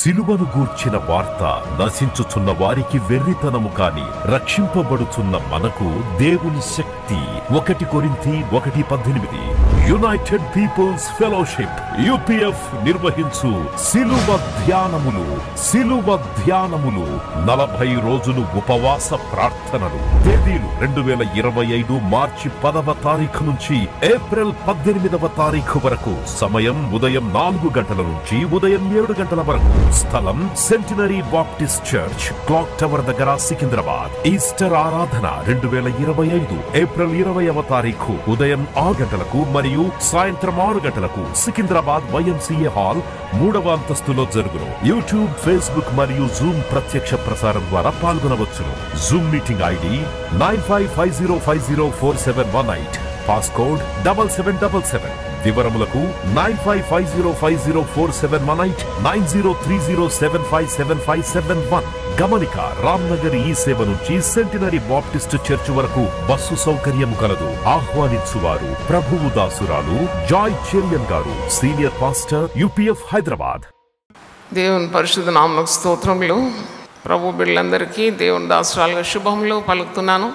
సిలువను గూర్చిన వార్త నశించుచున్న వారికి వెర్రితనము కాని రక్షింపబడుచున్న మనకు దేవుని శక్తి. 1 కొరింథీ 1:18. యునైటెడ్ పీపుల్స్ ఫెలోషిప్ UPF నిర్వహించు సిలువ ధ్యానములు 40 రోజులు ఉపవాస ప్రార్థనలు. తేదీలు 2025 మార్చి 10వ తారీఖు నుంచి ఏప్రిల్ 18వ తారీఖు వరకు. సమయం ఉదయం 4 గంటల నుంచి ఉదయం 7 గంటల వరకు. స్థలం centenary baptist church, clock tower దగ్గర, సికింద్రాబాద్. ఈస్టర్ ఆరాధన 2025 ఏప్రిల్ 20వ తారీఖు ఉదయం 6 గంటలకు మరియు సాయంత్రం 6 గంటలకు సికింద్రాబాద్ YMCA హాల్ 3వ అంతస్తులో జరుగును. యూట్యూబ్, ఫేస్బుక్ మరియు జూమ్ ప్రత్యక్ష ప్రసారం ద్వారా పాల్గొనవచ్చును. Zoom meeting ID 9550504718. పాస్కోడ్ 7777. వివరములకు 9550504718 9030757571. గమనిక, రామ్నగర్ ఈ సేవ నుంచి సెంటినరీ బాప్టిస్ట్ చర్చ్ వరకు బస్సు సౌకర్యం కలదు. ఆహ్వానించువారు ప్రభువు దాసురాలు Joy Cherian garu, senior pastor, UPF Hyderabad. దేవుని పరిశుద్ధ నామమునకు స్తోత్రములు. ప్రభు బిడ్డలందరికీ దేవుని దాసురాలుగా శుభములు పలుకుతున్నాను.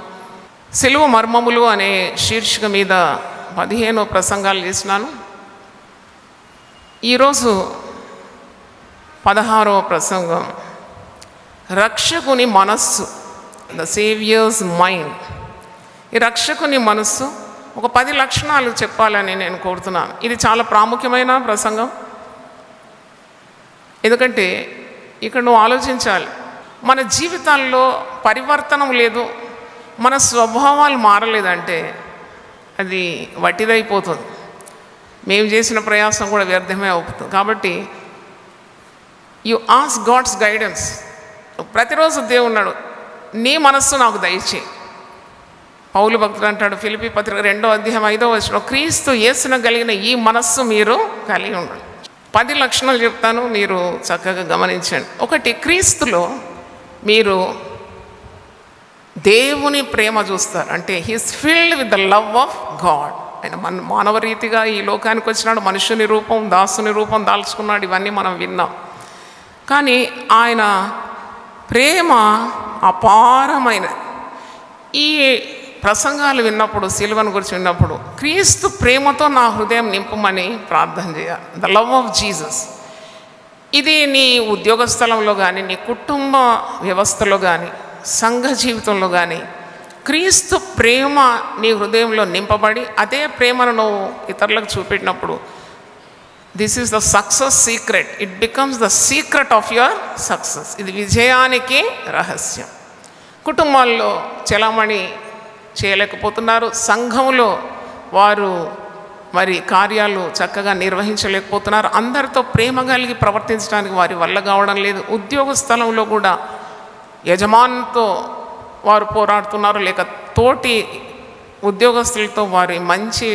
సిలువ మర్మములు అనే శీర్షిక మీద 15 ప్రసంగాలు చేసినాను. ఈరోజు 16వ ప్రసంగం, రక్షకుని మనస్సు, ద సేవియర్స్ మైండ్. ఈ రక్షకుని మనస్సు ఒక 10 లక్షణాలు చెప్పాలని నేను కోరుతున్నాను. ఇది చాలా ప్రాముఖ్యమైన ప్రసంగం. ఎందుకంటే ఇక్కడ నువ్వు ఆలోచించాలి, మన జీవితాల్లో పరివర్తనం లేదు, మన స్వభావాలు మారలేదంటే అది వట్టిదైపోతుంది. మేము చేసిన ప్రయాసం కూడా వ్యర్థమే అవుతుంది. కాబట్టి యు ఆస్క్ గాడ్స్ గైడెన్స్. ప్రతిరోజు దేవున్నాడు, నీ మనస్సు నాకు దయచేయి. పౌలు భక్తుడు అంటాడు ఫిలిప్పీ పత్రిక 2వ అధ్యాయం 5వ వచనంలో, క్రీస్తు యేసున కలిగిన ఈ మనస్సు మీరు కలిగి ఉండండి. 10 లక్షణాలు చెప్తాను, మీరు చక్కగా గమనించండి. 1, క్రీస్తులో మీరు దేవుని ప్రేమ చూస్తారు. అంటే he's filled with the love of God. ఆయన మానవ రీతిగా ఈ లోకానికి వచ్చినాడు, మనుషుని రూపం, దాసుని రూపం దాల్చుకున్నాడు. ఇవన్నీ మనం విన్నాం. కానీ ఆయన ప్రేమ అపారమైనది. ఈ ప్రసంగాలు విన్నప్పుడు, సిలువను గురించి విన్నప్పుడు, క్రీస్తు ప్రేమతో నా హృదయం నింపమని ప్రార్థన చేయాలి. The love of Jesus. ఇది నీ ఉద్యోగ స్థలంలో కానీ, నీ కుటుంబ వ్యవస్థలో కానీ, సంఘ జీవితంలో కానీ క్రీస్తు ప్రేమ నీ హృదయంలో నింపబడి అదే ప్రేమను నువ్వు ఇతరులకు చూపెట్టినప్పుడు, this is the success secret. It becomes the secret of your success. ఇది విజయానికి రహస్యం. కుటుంబాల్లో చలామణి చేయలేకపోతున్నారు, సంఘంలో వారు మరి కార్యాలు చక్కగా నిర్వహించలేకపోతున్నారు, అందరితో ప్రేమ కలిగి ప్రవర్తించడానికి వారి వల్ల కావడం లేదు. ఉద్యోగ స్థలంలో కూడా యజమానితో వారు పోరాడుతున్నారు, లేక తోటి ఉద్యోగస్తులతో వారి మంచి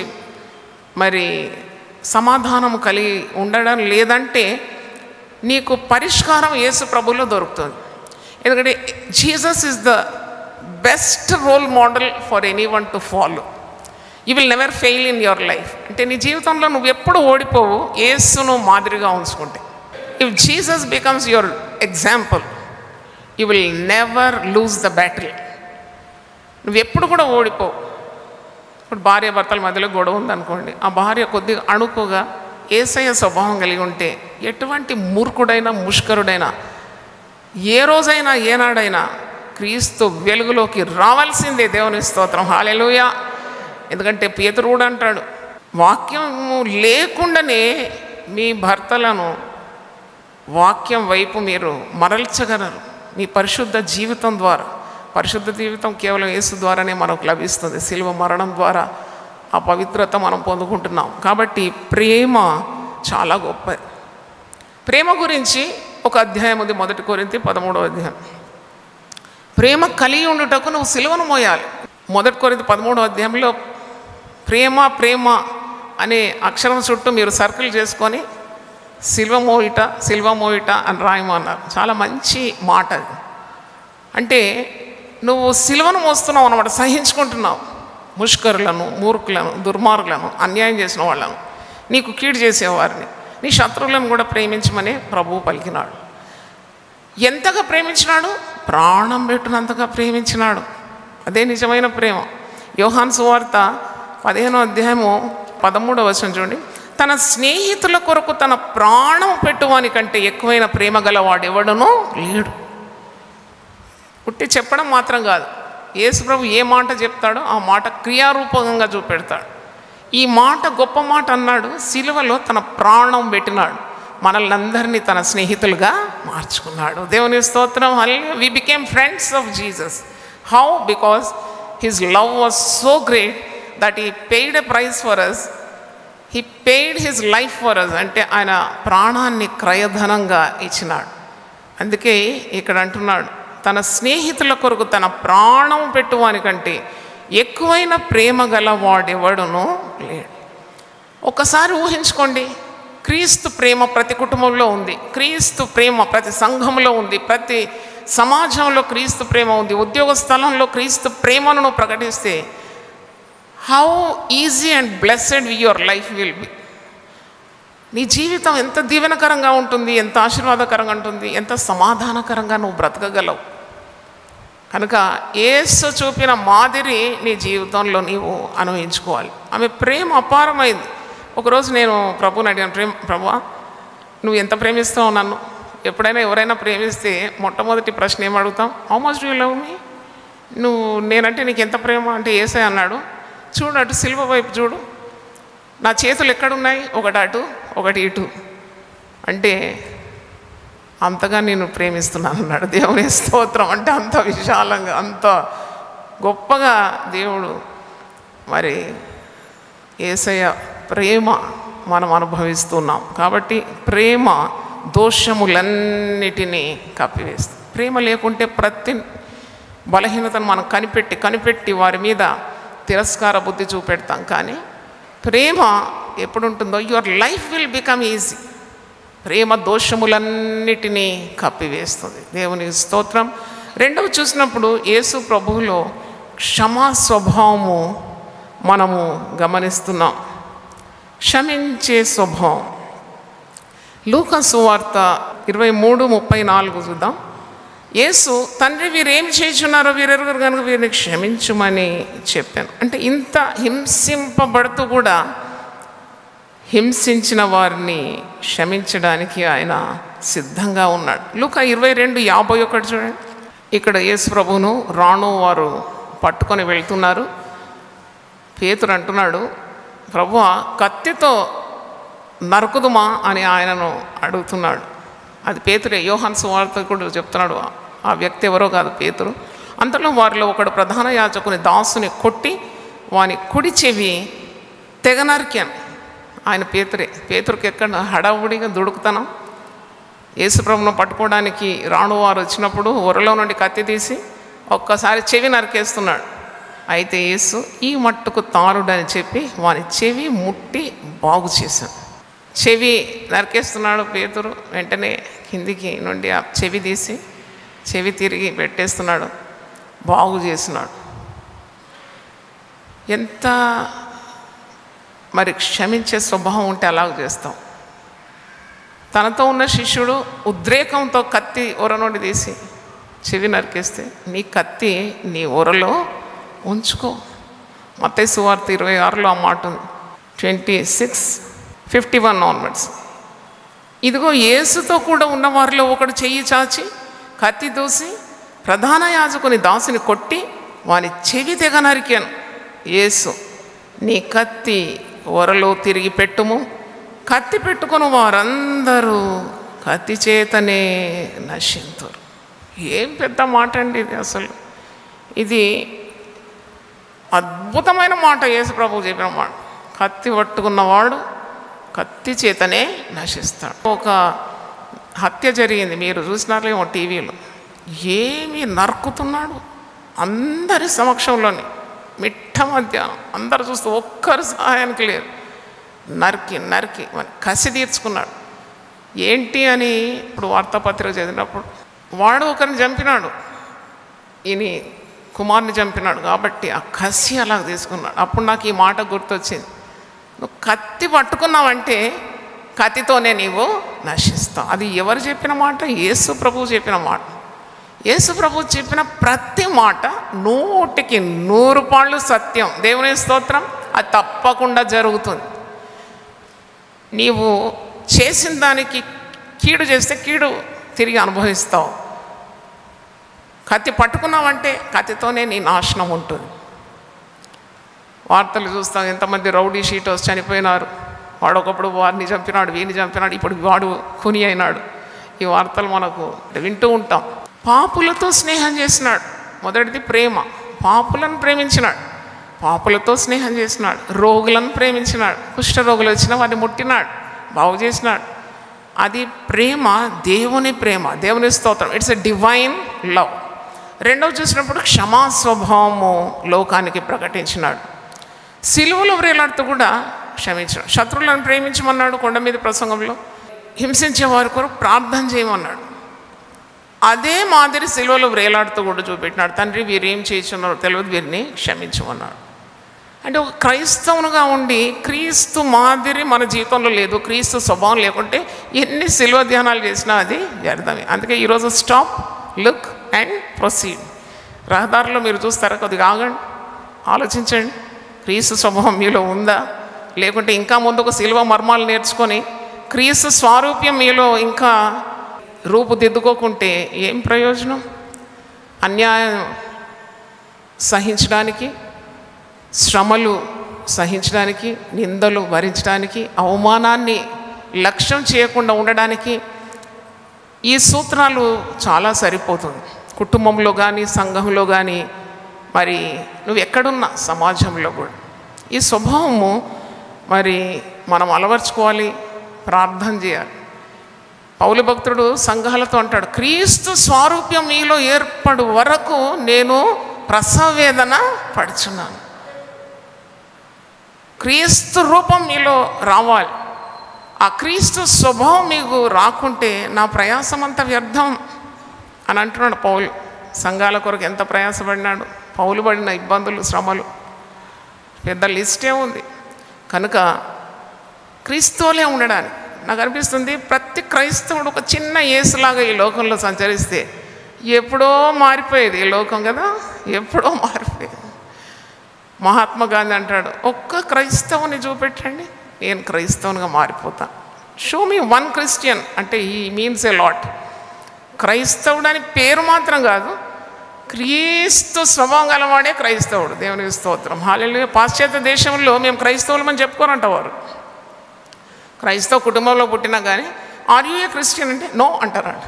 మరి సమాధానం కలిగి ఉండడం లేదంటే నీకు పరిష్కారం యేసు ప్రభువులో దొరుకుతుంది. ఎందుకంటే Jesus is the best role model for anyone to follow. You will never fail in your life. అంటే నీ జీవితంలో నువ్వు ఎప్పుడు ఓడిపోవు యేసును మాదిరిగా ఉంచుకుంటే. If Jesus becomes your example, you will never lose the battle. నువ్వు ఎప్పుడు కూడా ఓడిపోవు. ఇప్పుడు భార్య భర్తల మధ్యలో గొడవ ఉందనుకోండి, ఆ భార్య కొద్దిగా అణుకుగా యేసయ్య స్వభావం కలిగి ఉంటే ఎటువంటి మూర్ఖుడైనా ముష్కరుడైనా ఏ రోజైనా ఏనాడైనా క్రీస్తు వెలుగులోకి రావాల్సిందే. దేవుని స్తోత్రం, హల్లెలూయా. ఎందుకంటే పేతురు కూడా అంటాడు, వాక్యము లేకుండానే మీ భర్తలను వాక్యం వైపు మీరు మరల్చగలరు మీ పరిశుద్ధ జీవితం ద్వారా. పరిశుద్ధ జీవితం కేవలం యేసు ద్వారానే మనకు లభిస్తుంది. సిలువ మరణం ద్వారా ఆ పవిత్రత మనం పొందుకుంటున్నాం. కాబట్టి ప్రేమ చాలా గొప్పది. ప్రేమ గురించి ఒక అధ్యాయం ఉంది, 1 కొరింథీ 13వ అధ్యాయం. ప్రేమ కలిగి ఉండుటకు నువ్వు సిలువను మోయాలి. 1 కొరింథీ 13వ అధ్యాయంలో ప్రేమ ప్రేమ అనే అక్షరం చుట్టూ మీరు సర్కిల్ చేసుకొని సిల్వ మోయిట అని రాయమన్నారు. చాలా మంచి మాట అది. అంటే నువ్వు సిలువను మోస్తున్నావు అన్నమాట, సహించుకుంటున్నావు ముష్కరులను, మూర్ఖులను, దుర్మార్గులను, అన్యాయం చేసిన వాళ్ళను, నీకు కీడు చేసేవారిని, నీ శత్రువులను కూడా ప్రేమించమని ప్రభువు పలికినాడు. ఎంతగా ప్రేమించినాడు? ప్రాణం పెట్టినంతగా ప్రేమించినాడు. అదే నిజమైన ప్రేమ. యోహాను సువార్త 15వ అధ్యాయము 13వ వచనం చూడండి. తన స్నేహితుల కొరకు తన ప్రాణం పెట్టువాని కంటే ఎక్కువైన ప్రేమ గలవాడు ఎవడునూ లేడు. పుట్టి చెప్పడం మాత్రం కాదు, యేసుప్రభు ఏ మాట చెప్తాడో ఆ మాట క్రియారూపకంగా చూపెడతాడు. ఈ మాట గొప్ప మాట అన్నాడు. సిలువలో తన ప్రాణం పెట్టినాడు. మనల్ని అందరినీ తన స్నేహితులుగా మార్చుకున్నాడు. దేవుని స్తోత్రం. Hallelujah. We became friends of Jesus. How? Because his love was so great that he paid a price for us. He paid his life for us. అంటే ఆయన ప్రాణాన్ని క్రయధనంగా ఇచ్చినాడు. అందుకే ఇక్కడ అంటున్నాడు, తన స్నేహితుల కొరకు తన ప్రాణం పెట్టువానికంటే ఎక్కువైన ప్రేమ గల వాడెవడునూ లేడు. ఒకసారి ఊహించుకోండి, క్రీస్తు ప్రేమ ప్రతి కుటుంబంలో ఉంది, క్రీస్తు ప్రేమ ప్రతి సంఘంలో ఉంది, ప్రతి సమాజంలో క్రీస్తు ప్రేమ ఉంది. ఉద్యోగ స్థలంలో క్రీస్తు ప్రేమను నువ్వు ప్రకటిస్తే how easy and blessed your life will be. నీ జీవితం ఎంత దీవెనకరంగా ఉంటుంది, ఎంత ఆశీర్వాదకరంగా ఉంటుంది, ఎంత సమాధానకరంగా నువ్వు బ్రతకగలవు. కనుక యేసు చూపిన మాదిరి నీ జీవితంలో నీవు అనుభవించుకోవాలి. ఆమె ప్రేమ అపారమైంది. ఒకరోజు నేను ప్రభుని అడిగాను, ప్రభువా నువ్వు ఎంత ప్రేమిస్తావు నన్ను? ఎప్పుడైనా ఎవరైనా ప్రేమిస్తే మొట్టమొదటి ప్రశ్న ఏం అడుగుతాం? How much do you love మీ? నువ్వు నేనంటే నీకు ఎంత ప్రేమ అంటే యేసయ్య అన్నాడు. చూడు అటు సిలువ వైపు చూడు, నా చేతులు ఎక్కడున్నాయి? ఒకటి అటు ఒకటి ఇటు. అంటే అంతగా నేను ప్రేమిస్తున్నాను అన్నాడు. దేవుని స్తోత్రం. అంటే అంత విశాలంగా, అంత గొప్పగా దేవుడు మరి యేసయ్య ప్రేమ మనం అనుభవిస్తున్నాం. కాబట్టి ప్రేమ దోషములన్నిటినీ కప్పివేస్తుంది. ప్రేమ లేకుంటే ప్రతి బలహీనతను మనం కనిపెట్టి వారి మీద తిరస్కార బుద్ధి చూపెడతాం. కానీ ప్రేమ ఎప్పుడుంటుందో your life will become easy. ప్రేమ దోషములన్నిటినీ కప్పివేస్తుంది. దేవుని స్తోత్రం. రెండవ చూసినప్పుడు యేసు ప్రభువులో క్షమా స్వభావము మనము గమనిస్తున్నాం. క్షమించే స్వభావం. లూకా సువార్త 23:34 చూద్దాం. యేసు, తండ్రి వీరేం చేయుచున్నారో వీరెరుగురు కనుక వీరిని క్షమించుమని చెప్పాను. అంటే ఇంత హింసింపబడుతూ కూడా హింసించిన వారిని క్షమించడానికి ఆయన సిద్ధంగా ఉన్నాడు. లూకా 22:51 చూడండి. ఇక్కడ యేసు ప్రభువును రాణు వారు పట్టుకొని వెళ్తున్నారు. పేతురు అంటున్నాడు, ప్రభువా కత్తితో నరుకుదుమా అని ఆయనను అడుగుతున్నాడు. అది పేతురే. యోహాను సువార్త కూడా చెప్తున్నాడు, ఆ వ్యక్తి ఎవరో కాదు, పేతురు. అంతలో వారిలో ఒకడు ప్రధాన యాజకుని దాసుని కొట్టి వాని కుడి చెవి తెగ నరికాను. ఆయన పేతురే. పేతురికి ఎక్కడ హడావుడిగా దుడుకుతనం. యేసుప్రభును పట్టుకోవడానికి రాణువారు వచ్చినప్పుడు ఒరలో నుండి కత్తి తీసి ఒక్కసారి చెవి నరికేస్తున్నాడు. అయితే యేసు ఈ మట్టుకు తారుడని చెప్పి వాని చెవి ముట్టి బాగు చేశాను. చెవి నరికేస్తున్నాడు పేతురు. వెంటనే కిందికి నుండి ఆ చెవి తీసి చెవి తిరిగి పెట్టేస్తున్నాడు, బాగు చేస్తున్నాడు. ఎంత మరి క్షమించే స్వభావం ఉంటే అలాగ చేస్తాం. తనతో ఉన్న శిష్యుడు ఉద్రేకంతో కత్తి ఒర నుండి తీసి చెవి నరికేస్తే, నీ కత్తి నీ ఒరలో ఉంచుకో. మత్తయి సువార్త 26లో ఆ మాట ఉంది, 26:51 ఆన్వర్డ్స్. ఇదిగో యేసుతో కూడా ఉన్న వారిలో ఒకడు చెయ్యి చాచి కత్తి దూసి ప్రధాన యాజకుని దాసుని కొట్టి వాని చెవి తెగ నరికాను. యేసు, నీ కత్తి ఒరలో తిరిగి పెట్టుము, కత్తి పెట్టుకుని వారందరూ కత్తి చేతనే నశింతురు. ఏం పెద్ద మాట అండి ఇది. అసలు ఇది అద్భుతమైన మాట. యేసు ప్రభువు చెప్పిన మాట. కత్తి పట్టుకున్నవాడు కత్తి చేతనే నశిస్తాడు. ఒక హత్య జరిగింది, మీరు చూసినారేమో టీవీలో. ఏమి నరుకుతున్నాడు అందరి సమక్షంలోని, మిట్ట మధ్యాహ్నం అందరు చూస్తూ ఒక్కరు సహాయానికి లేదు. నరికి నరికి కసి తీర్చుకున్నాడు. ఏంటి అని ఇప్పుడు వార్తాపత్రిక చదివినప్పుడు, వాడు ఒకరిని చంపినాడు, ఈయన కుమార్ని చంపినాడు కాబట్టి ఆ కసి అలా తీసుకున్నాడు. అప్పుడు నాకు ఈ మాట గుర్తొచ్చింది, నువ్వు కత్తి పట్టుకున్నావంటే కత్తితోనే నీవు నశిస్తాం. అది ఎవరు చెప్పిన మాట? యేసు ప్రభువు చెప్పిన మాట. యేసు ప్రభువు చెప్పిన ప్రతి మాట 100కి 100 పాళ్ళు సత్యం. దేవుని స్తోత్రం. అది తప్పకుండా జరుగుతుంది. నీవు చేసిన దానికి కీడు చేస్తే కీడు తిరిగి అనుభవిస్తావు. కత్తి పట్టుకున్నావంటే కత్తితోనే నీ నాశనం ఉంటుంది. వార్తలు చూస్తాం, ఎంతమంది రౌడీ షీటర్స్ చనిపోయినారు. వాడు ఒకప్పుడు వారిని చంపినాడు, వీరిని చంపినాడు, ఇప్పుడు వాడు ఖుని అయినాడు. ఈ వార్తలు మనకు వింటూ ఉంటాం. పాపులతో స్నేహం చేసినాడు. మొదటిది ప్రేమ. పాపులను ప్రేమించినాడు, పాపులతో స్నేహం చేసినాడు. రోగులను ప్రేమించినాడు, కుష్ఠరోగులు వచ్చినా వారిని ముట్టినాడు, బాగు చేసినాడు. అది ప్రేమ, దేవుని ప్రేమ. దేవుని స్తోత్రం. It's a divine love. రెండవ చూసినప్పుడు క్షమా స్వభావము లోకానికి ప్రకటించినాడు. సిలువలో వేలాడుతూ కూడా క్షమించాడు. శత్రువులను ప్రేమించమన్నాడు కొండ మీద ప్రసంగంలో. హింసించే వారి కొరకు ప్రార్థన చేయమన్నాడు. అదే మాదిరి సిలువలో వేలాడుతూ కూడా చూపెట్టినాడు. తండ్రి వీరేం చేస్తున్నారో తెలియదు, వీరిని క్షమించమన్నాడు. అంటే ఒక క్రైస్తవునిగా ఉండి క్రీస్తు మాదిరి మన జీవితంలో లేదు, క్రీస్తు స్వభావం లేకుంటే ఎన్ని సిలువ ధ్యానాలు చేసినా అది వ్యర్థమే. అందుకే ఈరోజు స్టాప్, లుక్ అండ్ ప్రొసీడ్. రహదారిలో మీరు చూస్తారా, కొద్దిగా ఆగండి, ఆలోచించండి. క్రీస్తు స్వభావం మీలో ఉందా? లేకుంటే ఇంకా ముందుకు సిలువ మర్మాలు నేర్చుకొని క్రీస్తు స్వారూప్యం మీలో ఇంకా రూపుదిద్దుకోకుంటే ఏం ప్రయోజనం? అన్యాయం సహించడానికి, శ్రమలు సహించడానికి, నిందలు భరించడానికి, అవమానాన్ని లక్ష్యం చేయకుండా ఉండడానికి ఈ సూత్రాలు చాలా సరిపోతుంది. కుటుంబంలో కానీ, సంఘంలో కానీ, మరి నువ్వు ఎక్కడున్నా సమాజంలో కూడా ఈ స్వభావము మరి మనం అలవర్చుకోవాలి, ప్రార్థన చేయాలి. పౌలు భక్తుడు సంఘాలతో అంటాడు, క్రీస్తు స్వారూప్యం మీలో ఏర్పడు వరకు నేను ప్రసవేదన పడుచున్నాను. క్రీస్తు రూపం మీలో రావాలి. ఆ క్రీస్తు స్వభావం మీకు రాకుంటే నా ప్రయాసం అంతా వ్యర్థం అని అంటున్నాడు పౌలు. సంఘాల కొరకు ఎంత ప్రయాసపడినాడు. పౌలు పడిన ఇబ్బందులు, శ్రమలు పెద్ద లిస్టే ఉంది. కనుక క్రీస్తువులే ఉండడానికి నాకు అనిపిస్తుంది, ప్రతి క్రైస్తవుడు ఒక చిన్న యేసులాగా ఈ లోకంలో సంచరిస్తే ఎప్పుడో మారిపోయేది ఈ లోకం కదా, ఎప్పుడో మారిపోయేది. మహాత్మా గాంధీ అంటాడు, ఒక్క క్రైస్తవుని చూపెట్టండి, నేను క్రైస్తవునిగా మారిపోతా. షో మీ వన్ క్రిస్టియన్ అంటే ఈ మీన్స్ ఏ లాట్. క్రైస్తవుడు అని పేరు మాత్రం కాదు, క్రీస్తు స్వభావం గలవాడే క్రైస్తవుడు. దేవునికి స్తోత్రం. హల్లెలూయా. పాశ్చాత్య దేశంలో మేము క్రైస్తవులమని చెప్పుకోరంట వారు. క్రైస్తవ కుటుంబంలో పుట్టినా కానీ ఆర్ యూ ఏ క్రిస్టియన్ అంటే నో అంటారంట.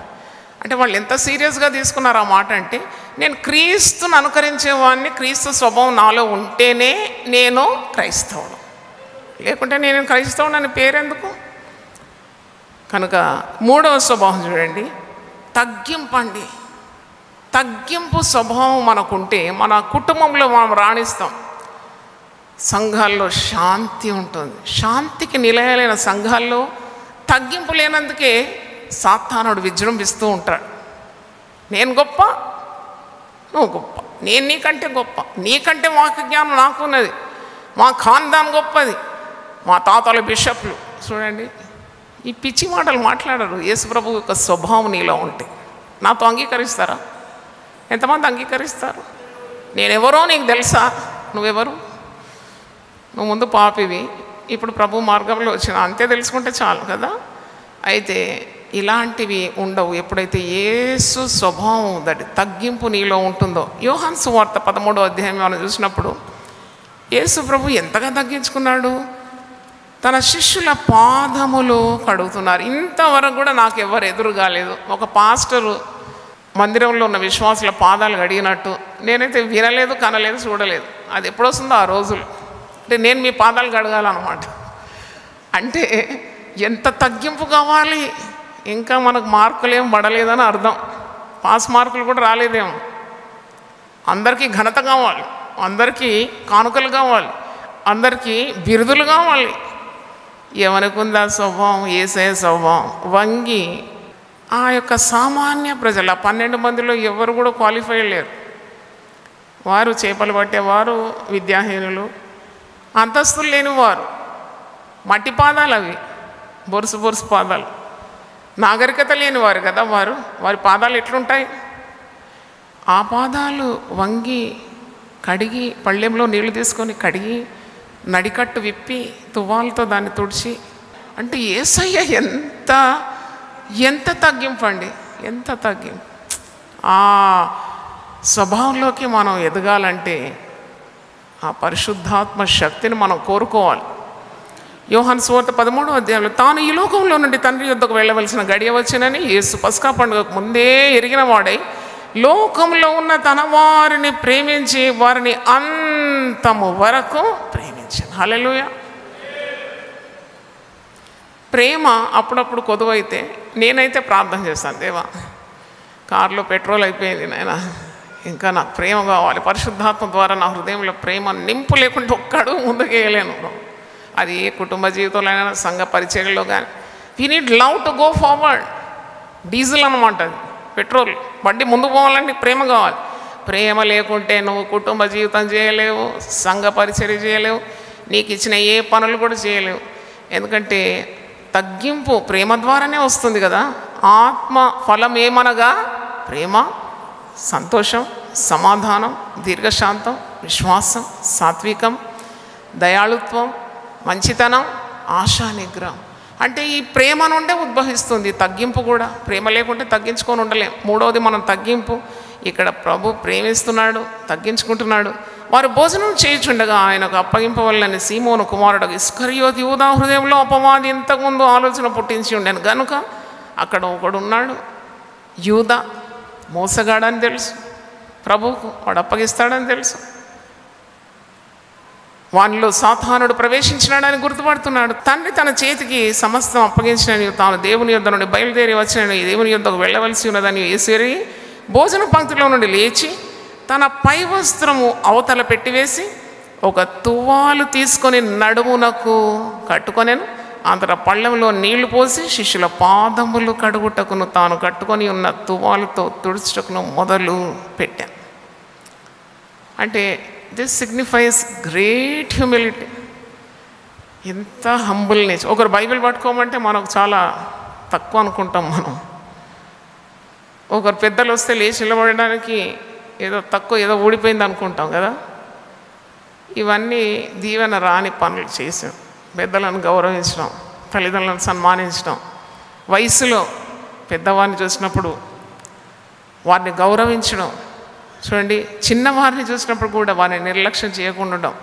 అంటే వాళ్ళు ఎంత సీరియస్గా తీసుకున్నారు ఆ మాట అంటే, నేను క్రీస్తుని అనుకరించేవాడిని, క్రీస్తు స్వభావం నాలో ఉంటేనే నేను క్రైస్తవుడు, లేకుంటే నేను క్రైస్తవుడు అని పేరెందుకు? కనుక మూడవ స్వభావం చూడండి, తగ్గింపు అండి. తగ్గింపు స్వభావం మనకుంటే మన కుటుంబంలో మనం రాణిస్తాం. సంఘాల్లో శాంతి ఉంటుంది. శాంతికి నిలయాలైన సంఘాల్లో తగ్గింపు లేనందుకే సాతానుడు విజృంభిస్తూ ఉంటాడు. నేను గొప్ప, నువ్వు గొప్ప, నేను నీకంటే గొప్ప, నీకంటే వాక్య జ్ఞానం నాకున్నది, మా ఖాన్దాన్ గొప్పది, మా తాతల బిషప్లు. చూడండి, ఈ పిచ్చి మాటలు మాట్లాడరు. యేసుప్రభు యొక్క స్వభావం నీలో ఉంటే నాతో అంగీకరిస్తారా? ఎంతమంది అంగీకరిస్తారు? నేనెవరో నీకు తెలుసా? నువ్వెవరు? నువ్వు ముందు పాపివి, ఇప్పుడు ప్రభు మార్గంలో వచ్చిన, అంతే తెలుసుకుంటే చాలు కదా. అయితే ఇలాంటివి ఉండవు ఎప్పుడైతే యేసు స్వభావం దటి తగ్గింపు నీలో ఉంటుందో. యోహాను సువార్త 13వ అధ్యాయం మనం చూసినప్పుడు యేసు ప్రభు ఎంతగా తగ్గించుకున్నాడు. తన శిష్యుల పాదములు కడుగుతున్నారు. ఇంతవరకు కూడా నాకు ఎవరు ఎదురు కాలేదు. ఒక పాస్టరు మందిరంలో ఉన్న విశ్వాసుల పాదాలు కడిగినట్టు నేనైతే వినలేదు, కనలేదు, చూడలేదు. అది ఎప్పుడు వస్తుందో ఆ రోజులు. అంటే నేను మీ పాదాలు కడగాలన్నమాట. అంటే ఎంత తగ్గింపు కావాలి. ఇంకా మనకు మార్కులు ఏం పడలేదని అర్థం. పాస్ మార్కులు కూడా రాలేదేమో. అందరికీ ఘనత కావాలి, అందరికీ కానుకలు కావాలి, అందరికీ బిరుదులు కావాలి. ఎవరికుందా స్వభావం? యేసయ్య స్వభావం. వంగి ఆ యొక్క సామాన్య ప్రజలు, ఆ 12 మందిలో ఎవరు కూడా క్వాలిఫై లేరు. వారు చేపలు పట్టేవారు, విద్యాహీనులు, అంతస్తులు లేనివారు, మట్టి పాదాలు, అవి బొరుసు బొరుసు పాదాలు. నాగరికత లేని వారు కదా వారి పాదాలు ఎట్లుంటాయి? ఆ పాదాలు వంగి కడిగి, పళ్ళెంలో నీళ్లు తీసుకొని కడిగి, నడికట్టు విప్పి తువ్వాలతో దాన్ని తుడిచి, అంటే యేసయ్య ఎంత తగ్గింపు అండి, ఎంత తగ్గింపు. ఆ స్వభావంలోకి మనం ఎదగాలంటే ఆ పరిశుద్ధాత్మ శక్తిని మనం కోరుకోవాలి. యోహాను సువార్త 13వ అధ్యాయంలో తాను ఈ లోకంలో నుండి తండ్రి యొద్దకు వెళ్ళవలసిన గడియ వచ్చినని యేసు పస్కా పండుగకు ముందే ఎరిగిన వాడై లోకంలో ఉన్న తన వారిని ప్రేమించి వారిని అంతము వరకు ప్రేమించాను. హల్లెలూయా. ప్రేమ అప్పుడప్పుడు కొదువైతే నేనైతే ప్రార్థన చేస్తాను, దేవా కారులో పెట్రోల్ అయిపోయింది నాయన, ఇంకా నాకు ప్రేమ కావాలి, పరిశుద్ధాత్మ ద్వారా నా హృదయంలో ప్రేమ నింపు లేకుంటే ఒక్కడు ముందుకు వేయలేను. అది ఏ కుటుంబ జీవితంలో అయినా, సంఘ పరిచర్యలో కానీ. We need love to go forward. Diesel అనమాట అది, పెట్రోల్. బండి ముందుకు పోవాలంటే ప్రేమ కావాలి. ప్రేమ లేకుంటే నువ్వు కుటుంబ జీవితం చేయలేవు, సంఘ పరిచర్య చేయలేవు, నీకు ఇచ్చిన ఏ పనులు కూడా చేయలేవు. ఎందుకంటే తగ్గింపు ప్రేమ ద్వారానే వస్తుంది కదా. ఆత్మ ఫలం ఏమనగా ప్రేమ, సంతోషం, సమాధానం, దీర్ఘశాంతం, విశ్వాసం, సాత్వికం, దయాళుత్వం, మంచితనం, ఆశా నిగ్రహం. అంటే ఈ ప్రేమ నుండే ఉద్భవిస్తుంది తగ్గింపు కూడా. ప్రేమ లేకుంటే తగ్గించుకొని ఉండలేం. మూడవది మనం తగ్గింపు. ఇక్కడ ప్రభు ప్రేమిస్తున్నాడు, తగ్గించుకుంటున్నాడు. వారు భోజనం చేయుచుండగా ఆయనకు అప్పగింపవలనని సీమోను కుమారుడు ఇస్కరియోతు యూదా హృదయంలో అపవాది ఇంతకుముందు ఆలోచన పుట్టించి ఉండేను గనుక అక్కడ ఒకడున్నాడు, యూదా, మోసగాడని తెలుసు, ప్రభువుకు వాడు అప్పగిస్తాడని తెలుసు. వానిలో సాతానుడు ప్రవేశించినాడని గుర్తుపడుతున్నాడు. తండ్రి తన చేతికి సమస్తం అప్పగించినని, తాను దేవుని యొద్ద నుండి బయలుదేరి వచ్చినని, దేవుని యొద్దకు వెళ్ళవలసి ఉన్నదని యేసు భోజన పంక్తిలో నుండి లేచి తన పై వస్త్రము అవతల పెట్టివేసి ఒక తువ్వాలు తీసుకొని నడుమునకు కట్టుకొనెను. అంతటా పళ్ళెంలో నీళ్లు పోసి శిష్యుల పాదములు కడుగుటకును తాను కట్టుకొని ఉన్న తువ్వాలుతో తుడుచుటకును మొదలు పెట్టాను. అంటే దిస్ సిగ్నిఫైస్ గ్రేట్ హ్యూమిలిటీ. ఎంత హంబుల్నెస్. ఒకరు బైబిల్ పట్టుకోమంటే మనకు చాలా తక్కువ అనుకుంటాం మనం. ఒకరు పెద్దలు వస్తే లేచి నిలబడడానికి ఏదో తక్కువ, ఏదో ఊడిపోయింది అనుకుంటాం కదా. ఇవన్నీ దీవెన రాని పనులు చేసాం. పెద్దలను గౌరవించడం, తల్లిదండ్రులను సన్మానించడం, వయసులో పెద్దవారిని చూసినప్పుడు వారిని గౌరవించడం. చూడండి, చిన్నవారిని చూసినప్పుడు కూడా వారిని నిర్లక్ష్యం చేయకుండా ఉండడం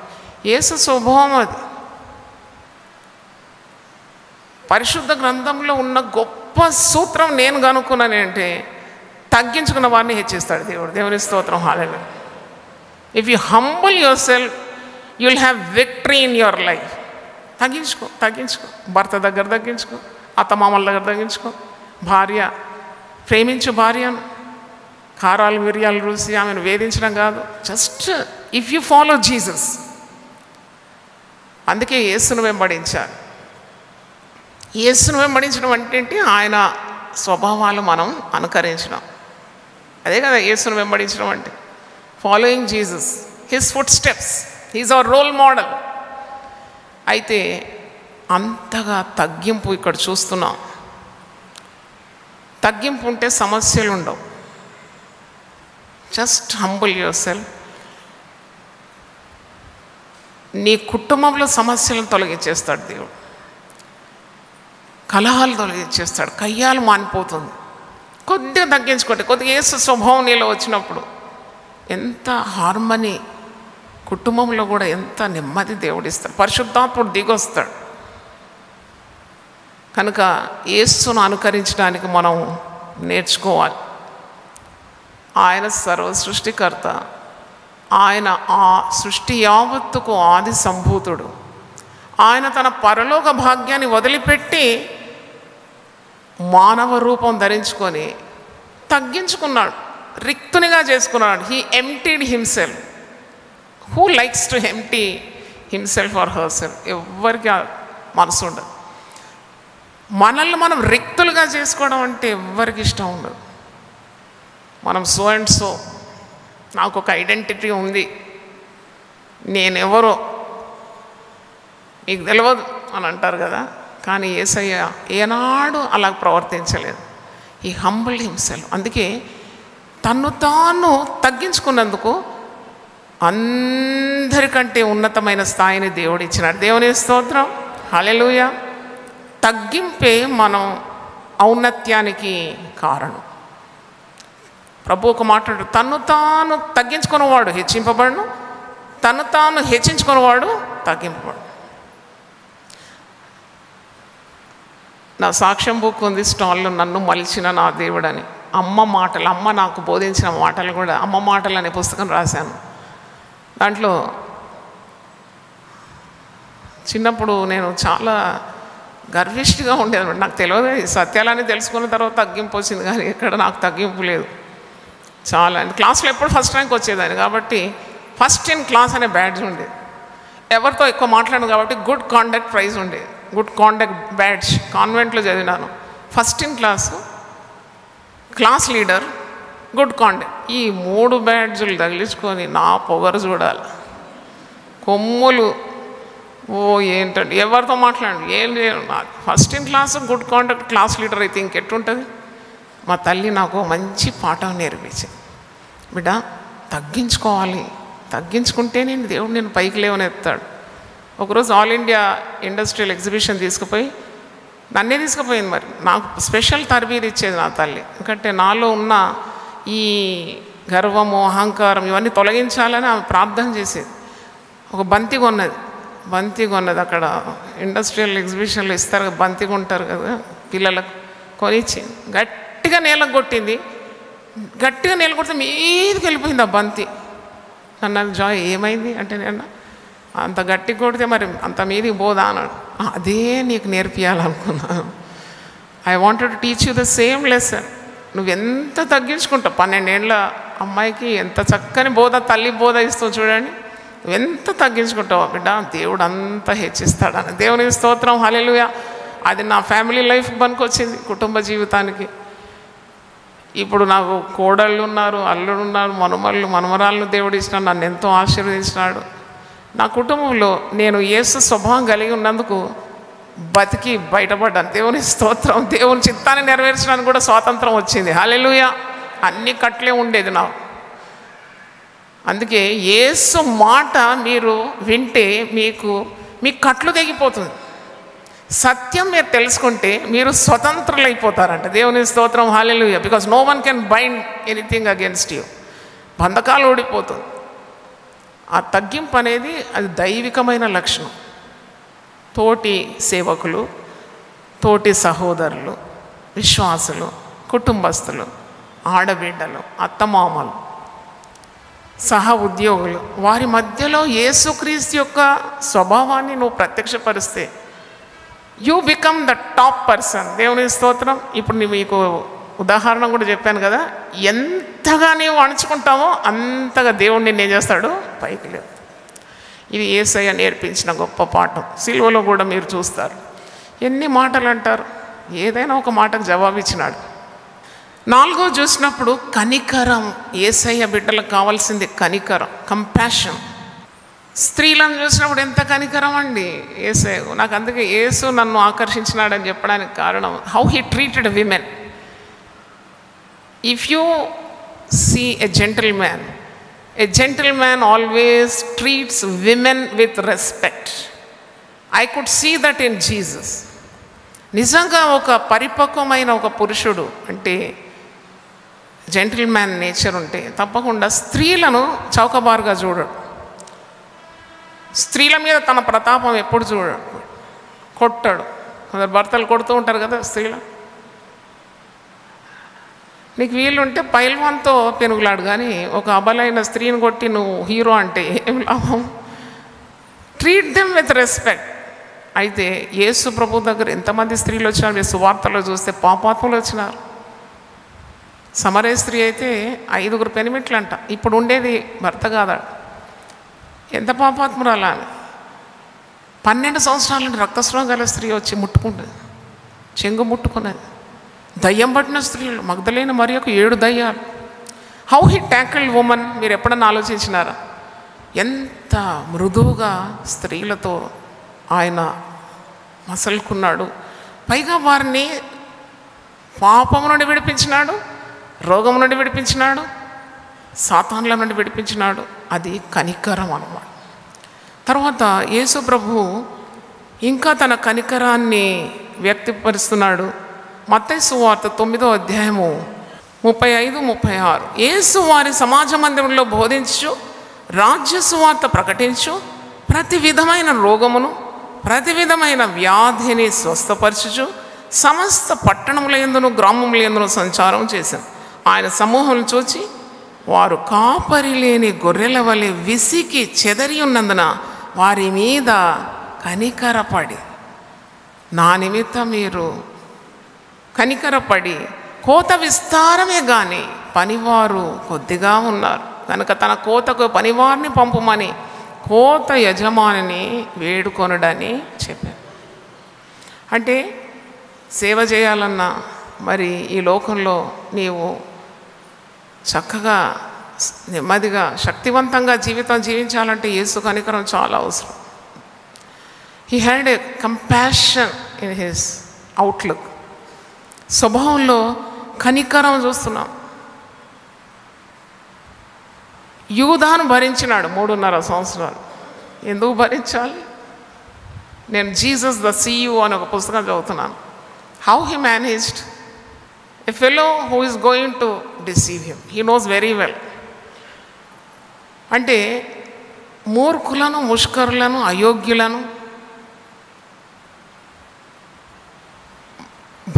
యేసు స్వభావం. అది పరిశుద్ధ గ్రంథంలో ఉన్న గొప్ప సూత్రం నేను కనుక్కున్నాను అంటే తగ్గించుకున్న వారిని హెచ్చిస్తాడు దేవుడు. దేవుని స్తోత్రం. Hallelujah. If you humble yourself you will have victory in your life. తగ్గించుకో. భర్త దగ్గర తగ్గించుకో, అత్తమామల దగ్గర తగ్గించుకో. భార్య, ప్రేమించు భార్యను. కారాలు మిరియాలు రుసి ఆమెను వేధించడం కాదు. Just if you follow Jesus. అందుకే యేసును వెంబడించాలి. యేసును వెంబడించడం అంటే ఆయన స్వభావాలు మనం అనుకరించడం. అదే కదా యేసును వెంబడించడం అంటే. Following Jesus, his footsteps, he's our role model. అయితే అంతగా తగ్గింపు ఇక్కడ చూస్తున్నాం. తగ్గింపు ఉంటే సమస్యలు ఉండవు. Just humble yourself. నీ కుటుంబంలో సమస్యలను తొలగించేస్తాడు దేవుడు. కలహాలు తొలగించేస్తాడు. కయ్యాలు మానిపోతుంది. కొద్దిగా తగ్గించుకోండి. కొద్దిగా యేసు స్వభావం నీలో వచ్చినప్పుడు ఎంత హార్మనీ, కుటుంబంలో కూడా ఎంత నెమ్మది దేవుడిస్తాడు. పరిశుద్ధాత్ముడు దిగొస్తాడు. కనుక యేసును అనుకరించడానికి మనం నేర్చుకోవాలి. ఆయన సర్వ సృష్టికర్త. ఆయన ఆ సృష్టి యావత్తుకు ఆది సంభూతుడు. ఆయన తన పరలోక భాగ్యాన్ని వదిలిపెట్టి మానవ రూపం ధరించుకొని తగ్గించుకున్నాడు, రిక్తునిగా చేసుకున్నాడు. He emptied himself. Who likes to empty himself or her self? ఎవ్వరికి మనసు ఉండదు. మనల్ని మనం రిక్తులుగా చేసుకోవడం అంటే ఎవ్వరికి ఇష్టం ఉండదు. మనం సో అండ్ సో, నాకు ఒక ఐడెంటిటీ ఉంది, నేనెవరో మీకు తెలియదు అని అంటారు కదా. కానీ యేసయ్య ఏనాడు అలా ప్రవర్తించలేదు. ఈ హంబుల్ హిమ్సెల్ఫ్. అందుకే తన్ను తాను తగ్గించుకున్నందుకు అందరికంటే ఉన్నతమైన స్థాయిని దేవుడు ఇచ్చినాడు. దేవుని స్తోత్రం, హల్లెలూయా. తగ్గింపే మనం ఔన్నత్యానికి కారణం. ప్రభు ఒక మాట్లాడు, తన్ను తాను తగ్గించుకున్నవాడు హెచ్చింపబడును, తను తాను హెచ్చించుకున్నవాడు తగ్గింపబడు. నా సాక్ష్యం బుక్ ఉంది స్టాల్లో, నన్ను మలిచిన నా దేవుడని. అమ్మ మాటలు, అమ్మ నాకు బోధించిన మాటలు కూడా, అమ్మ మాటలు అనే పుస్తకం రాశాను. దాంట్లో చిన్నప్పుడు నేను చాలా గర్విష్టిగా ఉండేది. నాకు తెలియదు, సత్యాలని తెలుసుకున్న తర్వాత తగ్గింపు వచ్చింది, కానీ ఎక్కడ నాకు తగ్గింపు లేదు. చాలా క్లాస్లో ఎప్పుడు ఫస్ట్ ర్యాంక్ వచ్చేదాన్ని కాబట్టి ఫస్ట్ ఇన్ క్లాస్ అనే బ్యాడ్జ్ ఉండేది. ఎవరితో ఎక్కువ మాట్లాడను కాబట్టి గుడ్ కాండక్ట్ ప్రైజ్ ఉండేది. గుడ్ కాండక్ట్ బ్యాడ్జ్ కాన్వెంట్లో చదివినాను. First in class, class leader, good conduct, ఈ 3 బ్యాడ్జులు తగిలించుకొని నా పొగరు చూడాలి. కొమ్ములు ఓ ఏంటండి, ఎవరితో మాట్లాడండి ఏం లేదు. First in class, good conduct, class leader అయితే ఇంకెట్టుంటుంది. మా తల్లి నాకు మంచి పాఠం నేర్పించింది. బిడ్డ తగ్గించుకోవాలి, తగ్గించుకుంటే నేను దేవుడు నేను పైకి లేవనెత్తాడు. ఒకరోజు ఆల్ ఇండియా ఇండస్ట్రియల్ ఎగ్జిబిషన్ తీసుకుపోయి నన్నే తీసుకుపోయింది. మరి నాకు స్పెషల్ తరబీదు ఇచ్చేది నా తల్లి. ఎందుకంటే నాలో ఉన్న ఈ గర్వము అహంకారం ఇవన్నీ తొలగించాలని ఆమె ప్రార్థన చేసేది. ఒక బంతి కొన్నది అక్కడ ఇండస్ట్రియల్ ఎగ్జిబిషన్లో ఇస్తారు కదా, బంతి కొంటారు కదా పిల్లలకు, కొనిచ్చి గట్టిగా నేలకు కొట్టింది. గట్టిగా నేల కొడితే మీదకి వెళ్ళిపోయింది ఆ బంతి. నన్ను జాయ్ ఏమైంది అంటే, నేను అంత గట్టి కొడితే మరి అంత మీదికి పోదా అన్నాడు. అదే నీకు నేర్పియాలనుకున్నాను. I wanted to teach you the same lesson. నువ్వు ఎంత తగ్గించుకుంటావు, 12 ఏళ్ళ అమ్మాయికి ఎంత చక్కని బోధ, తల్లి బోధ ఇస్తావు చూడండి. నువ్వు ఎంత తగ్గించుకుంటావు బిడ్డ, దేవుడు అంతా హెచ్చిస్తాడని. దేవుని స్తోత్రం, హల్లెలూయా. అది నా ఫ్యామిలీ లైఫ్ పనికొచ్చింది, కుటుంబ జీవితానికి. ఇప్పుడు నాకు కోడళ్ళు ఉన్నారు, అల్లుడు ఉన్నారు, మనమరాలను దేవుడు ఇచ్చినాడు, నన్ను ఎంతో ఆశీర్వదించినాడు. నా కుటుంబంలో నేను యేసు స్వభావం కలిగి ఉన్నందుకు బతికి బయటపడ్డాను. దేవుని స్తోత్రం. దేవుని చిత్తాన్ని నెరవేర్చడానికి కూడా స్వాతంత్రం వచ్చింది. హల్లెలూయా. అన్ని కట్లే ఉండేది నాకు. అందుకే యేసు మాట మీరు వింటే మీ కట్లు తెగిపోతుంది. సత్యం మీరు తెలుసుకుంటే మీరు స్వతంత్రులైపోతారంట. దేవుని స్తోత్రం, hallelujah. Because no one can bind anything against you. బంధకాలు ఓడిపోతుంది. ఆ తగ్గింపు అనేది అది దైవికమైన లక్షణం. తోటి సేవకులు, తోటి సహోదరులు, విశ్వాసులు, కుటుంబస్తులు, ఆడబిడ్డలు, అత్తమామలు, సహ ఉద్యోగులు, వారి మధ్యలో యేసుక్రీస్తు యొక్క స్వభావాన్ని నువ్వు ప్రత్యక్షపరిస్తే you become the top person. దేవుని స్తోత్రం. ఇప్పుడు మీకు ఉదాహరణ కూడా చెప్పాను కదా, ఎంతగా నీవు అణుచుకుంటావో అంతగా దేవుడు నిన్ను ఏం చేస్తాడు, పైకి లేవు. ఇది యేసయ్య నేర్పించిన గొప్ప పాఠం. సిలువలో కూడా మీరు చూస్తారు, ఎన్ని మాటలు అంటారు, ఏదైనా ఒక మాటకు జవాబు ఇచ్చినాడు. 4 చూసినప్పుడు కనికరం. యేసయ్య బిడ్డలకు కావాల్సింది కనికరం, కంపాషన్. స్త్రీలను చూసినప్పుడు ఎంత కనికరం అండి యేసయ్య. నాకు అందుకే యేసు నన్ను ఆకర్షించినాడని చెప్పడానికి కారణం how he treated women. If you see a gentleman always treats women with respect. I could see that in Jesus. నిజంగా ఒక పరిపక్వమైన ఒక పురుషుడు అంటే జెంటిల్మ్యాన్ నేచర్ ఉంటే తప్పకుండా స్త్రీలను చౌకబారుగా చూడడు. స్త్రీల మీద తన ప్రతాపం ఎప్పుడు చూడడు, కొట్టాడు. కొందరు భర్తలు కొడుతూ ఉంటారు కదా స్త్రీలు. నీకు వీలుంటే పైల్వాన్తో పెనుగులాడు, కానీ ఒక అబలైన స్త్రీని కొట్టి నువ్వు హీరో అంటే ఏం లాభం? Treat them with respect. అయితే యేసు ప్రభు దగ్గర ఎంతమంది స్త్రీలు వచ్చినారు, మీరు సువార్తలో చూస్తే పాపాత్ములు వచ్చినారు. సమరయ స్త్రీ అయితే 5 పెనిమిట్లు అంట. ఇప్పుడు ఉండేది భర్త కాదా, ఎంత పాపాత్మురాలా. 12 సంవత్సరాల నుండి రక్తస్రావం గల స్త్రీ వచ్చి ముట్టుకుంటుంది, చెంగు ముట్టుకున్నది. దయ్యం పట్టిన స్త్రీలు, మగ్దలేని మరియకు 7 దయ్యాలు. How he tackled women. మీరు ఎప్పుడన్నా ఆలోచించినారా? ఎంత మృదువుగా స్త్రీలతో ఆయన మసలుకున్నాడు. పైగా వారిని పాపము నుండి విడిపించినాడు, రోగం నుండి విడిపించినాడు, సాతానుల నుండి విడిపించినాడు. అది కనికరం అన్నమాట. తర్వాత యేసు ప్రభువు ఇంకా తన కనికరాన్ని వ్యక్తపరుస్తున్నాడు. మత్తయి సువార్త 9వ అధ్యాయము 35-36. యేసు వారి సమాజ మందిరంలో బోధించు, రాజ్య సువార్త ప్రకటించు, ప్రతి విధమైన రోగమును ప్రతి విధమైన వ్యాధిని స్వస్థపరచుచు సమస్త పట్టణములందును గ్రామములందును సంచారం చేశాను. ఆయన సమూహం చూచి వారు కాపరి లేని గొర్రెల వలె విసికి చెదరి ఉన్నందున వారి మీద కనికరపడి, నా నిమిత్తం మీరు కనికరపడి, కోత విస్తారమే కానీ పనివారు కొద్దిగా ఉన్నారు కనుక తన కోతకు పనివారిని పంపుమని కోత యజమానిని వేడుకొనుడని చెప్పారు. అంటే సేవ చేయాలన్నా, మరి ఈ లోకంలో నీవు చక్కగా నెమ్మదిగా శక్తివంతంగా జీవితం జీవించాలంటే యేసు కనికరం చాలా అవసరం. He had a compassion in his outlook. స్వభావంలో కనికరం చూస్తున్నాం. యూదాను భరించినాడు 3.5 సంవత్సరాలు. ఎందుకు భరించాలి? నేను జీసస్ ద CEO అని ఒక పుస్తకం చదువుతున్నాను. How he managed a fellow who is going to deceive him. He knows very well. అంటే మూర్ఖులను, ముష్కరులను, అయోగ్యులను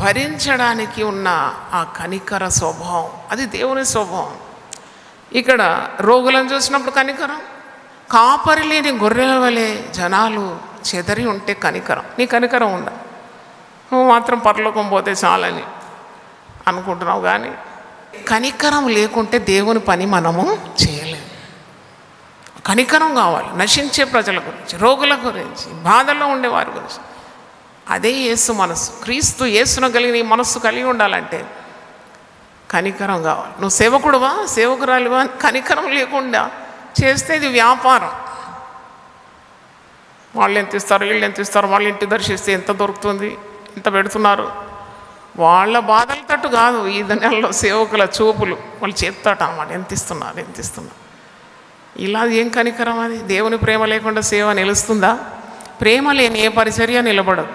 భరించడానికి ఉన్న ఆ కనికర స్వభావం, అది దేవుని స్వభావం. ఇక్కడ రోగులను చూసినప్పుడు కనికరం, కాపరి లేని గొర్రెల వలె జనాలు చెదరి ఉంటే కనికరం. నీ కనికరం ఉందా? నువ్వు మాత్రం పరలోకం పోతే చాలని అనుకుంటున్నావు, కానీ కనికరం లేకుంటే దేవుని పని మనము చేయలేము. కనికరం కావాలి. నశించే ప్రజల గురించి, రోగుల గురించి, బాధల్లో ఉండే వారి గురించి. అదే యేసు మనసు. క్రీస్తు యేసును కలిగిన ఈ మనస్సు కలిగి ఉండాలంటే కనికరం కావాలి. నువ్వు సేవకుడువా, సేవకురాలివా, కనికరం లేకుండా చేస్తే ఇది వ్యాపారం. వాళ్ళు ఎంత ఇస్తారు, వీళ్ళు ఎంత ఇస్తారు, వాళ్ళు ఇంటి దర్శిస్తే ఎంత దొరుకుతుంది, ఎంత పెడుతున్నారు. వాళ్ళ బాధల తట్టు కాదు ఈ నెలలో సేవకుల చూపులు, వాళ్ళు చెప్తాట అన్నమాట, ఎంత ఇస్తున్నారు, ఎంత ఇస్తున్నారు. ఇలా ఏం కనికరం అది? దేవుని ప్రేమ లేకుండా సేవ నిలుస్తుందా? ప్రేమ లేని ఏ పరిచర్య నిలబడదు.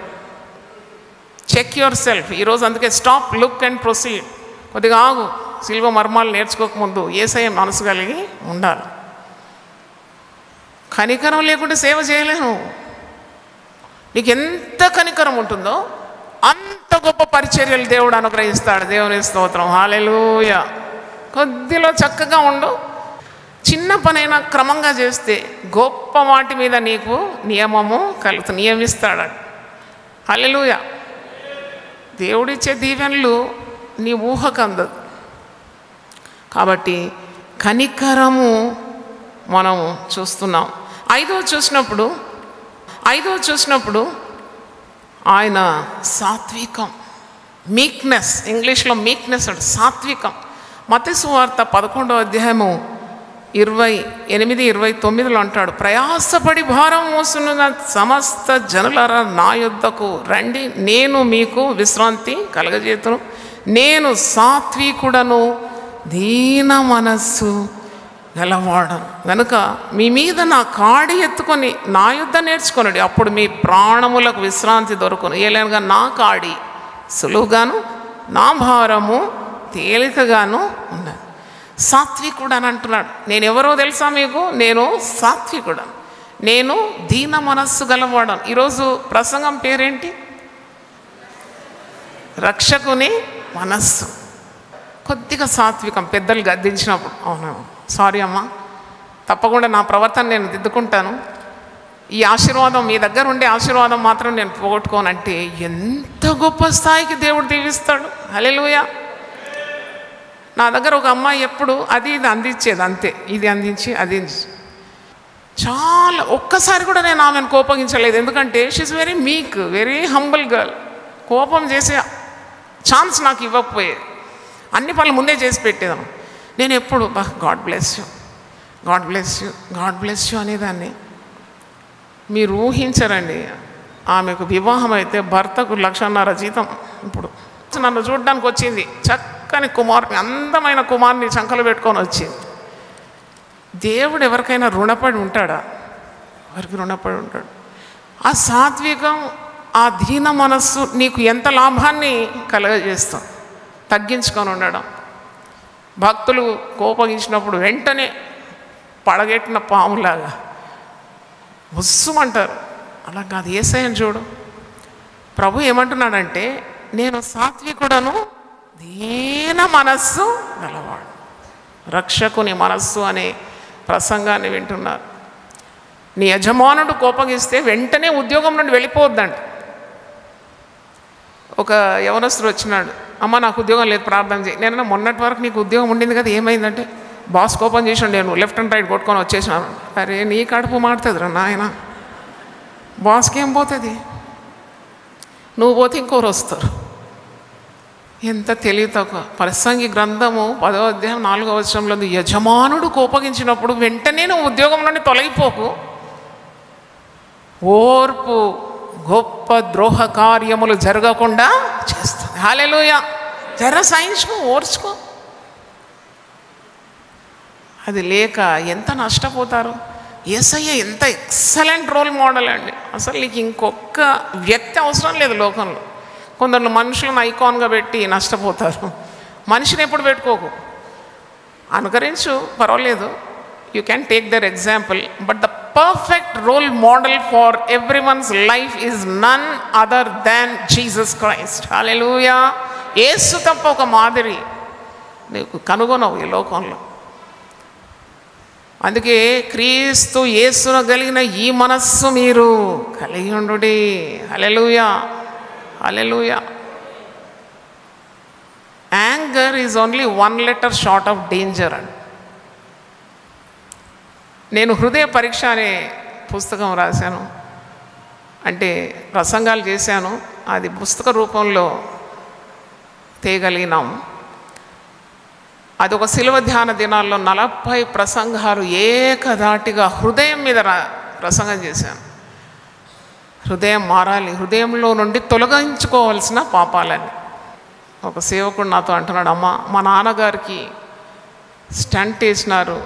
Check yourself. ఈరోజు అందుకే స్టాప్, లుక్ అండ్ ప్రొసీడ్. కొద్దిగా ఆగు. శిల్వ మర్మాలు నేర్చుకోకముందు యేసయ్య మనసు కలిగి ఉండాలి. కనికరం లేకుండా సేవ చేయలేను. నీకు ఎంత కనికరం ఉంటుందో అంత గొప్ప పరిచర్యలు దేవుడు అనుగ్రహిస్తాడు. దేవుని స్తోత్రం, హల్లెలూయా. కొద్దిలో చక్కగా ఉండు. చిన్న పనైనా క్రమంగా చేస్తే గొప్ప వాటి మీద నీకు నియమము నియమిస్తాడు. హల్లెలూయా. దేవుడిచ్చే దీవెనలు నీ ఊహకు అందదు. కాబట్టి కనికరము మనము చూస్తున్నాం. ఐదవ చూసినప్పుడు ఆయన సాత్వికం, మీక్నెస్, ఇంగ్లీష్లో మీక్నెస్ అంటే సాత్వికం. మత్తయి సువార్త 11వ అధ్యాయము 28-29 అంటాడు, ప్రయాసపడి భారం మోసున్న సమస్త జనులారా నా యొద్దకు రండి, నేను మీకు విశ్రాంతి కలగజేతును. నేను సాత్వికుడను, దీన మనస్సు గలవాడను గనుక మీ మీద నా కాడి ఎత్తుకొని నా యొద్ద నేర్చుకొనుడి, అప్పుడు మీ ప్రాణములకు విశ్రాంతి దొరుకును. ఏలైనగా నా కాడి సులువుగాను నా భారము తేలికగాను ఉన్నది. సాత్వికుడు అని అంటున్నాడు. నేను ఎవరో తెలుసా మీకు? నేను సాత్వికుడను, నేను దీన మనస్సు గలవాడను. ఈరోజు ప్రసంగం పేరేంటి? రక్షకుని మనస్సు. కొద్దిగా సాత్వికం. పెద్దలు గద్దించినప్పుడు, అవును సారీ అమ్మా, తప్పకుండా నా ప్రవర్తన నేను దిద్దుకుంటాను, ఈ ఆశీర్వాదం మీ దగ్గర ఉండే ఆశీర్వాదం మాత్రం నేను పోగొట్టుకోనంటే ఎంత గొప్ప స్థాయికి దేవుడు దీవిస్తాడు. హల్లెలూయా. నా దగ్గర ఒక అమ్మాయి ఎప్పుడు అది ఇది అందించేది, అంతే, ఇది అందించి అది చాలా. ఒక్కసారి కూడా నేను ఆమెను కోపగించలేదు. ఎందుకంటే she's very meek, very humble girl. కోపం చేసే ఛాన్స్ నాకు ఇవ్వకపోయేది. అన్ని పనులు ముందే చేసి పెట్టేదాను. నేను ఎప్పుడు God bless you, God bless you, God bless you అనేదాన్ని. మీరు ఊహించరండి ఆమెకు వివాహం అయితే భర్తకు 1,500,000 జీతం. ఇప్పుడు నన్ను చూడడానికి వచ్చింది, చక్కని కుమారుని, అందమైన కుమారుని చంకలు పెట్టుకొని వచ్చింది. దేవుడు ఎవరికైనా రుణపడి ఉంటాడా? ఎవరికి రుణపడి ఉంటాడు? ఆ సాత్వికం, ఆ దీన మనస్సు నీకు ఎంత లాభాన్ని కలగజేస్తాం. తగ్గించుకొని ఉండడం. భక్తులు కోపగించినప్పుడు వెంటనే పడగెట్టిన పాములాగా ముస్సుమంటారు. అలా కాదు. యేసయ్యను చూడు. ప్రభు ఏమంటున్నాడంటే, నేను సాత్వికుడను, దీన మనస్సు గలవాడు. రక్షకుని మనస్సు అనే ప్రసంగాన్ని వింటున్నారు. నీ యజమానుడు కోపగిస్తే వెంటనే ఉద్యోగం నుండి వెళ్ళిపోవద్దంట. ఒక యవనస్తుడు వచ్చినాడు, అమ్మ నాకు ఉద్యోగం లేదు, ప్రార్థన చేయి. నేను మొన్నటి వరకు నీకు ఉద్యోగం ఉండింది కదా, ఏమైందంటే బాస్ కోపం చేసాడు, నేను లెఫ్ట్ అండ్ రైట్ కొట్టుకొని వచ్చేసినాను. అరే నీ కడుపు మాడుతుంది రా నాయన, బాస్కి ఏం పోతుంది? నువ్వు పోతే ఇంకోరు వస్తారు. ఎంత తెలివి తక్కువ. ప్రసంగి గ్రంథము 10వ అధ్యాయం 4వ వచనంలో, యజమానుడు కోపగించినప్పుడు వెంటనే నువ్వు ఉద్యోగం నుండి తొలగిపోకు. ఓర్పు గొప్ప ద్రోహ కార్యములు జరగకుండా చేస్తుంది. హల్లెలూయా. జర సహించుకో, ఓర్చుకో. అది లేక ఎంత నష్టపోతారు. యేసయ్య ఎంత ఎక్సలెంట్ రోల్ మోడల్ అండి. అసలు నీకు ఇంకొక వ్యక్తి అవసరం లేదు లోకంలో. కొందరు మనుషులను ఐకాన్గా పెట్టి నష్టపోతారు. మనిషిని ఎప్పుడు పెట్టుకోకు. అనుకరించు, పర్వాలేదు, you can take their example. But the perfect role model for everyone's life is none other than Jesus Christ. Hallelujah. Yesu తప్ప ఒక మాదిరి నీకు కనుగొనవు ఈ లోకంలో. అందుకే క్రీస్తు యేసును కలిగిన ఈ మనస్సు మీరు కలిగి ఉండుడి. Hallelujah. Hallelujah. Anger is only 1 letter short of danger అండి. నేను హృదయ పరీక్ష అనే పుస్తకం రాశాను, అంటే ప్రసంగాలు చేశాను. అది పుస్తక రూపంలో తేగలిగినాం. అది ఒక శిలువ ధ్యాన దినాల్లో 40 ప్రసంగాలు ఏకధాటిగా హృదయం మీద ప్రసంగం చేశాను. హృదయం మారాలి, హృదయంలో నుండి తొలగించుకోవాల్సిన పాపాలని. ఒక సేవకుడు నాతో అంటున్నాడు, అమ్మ మా నాన్నగారికి స్టంట్ వేసినారు,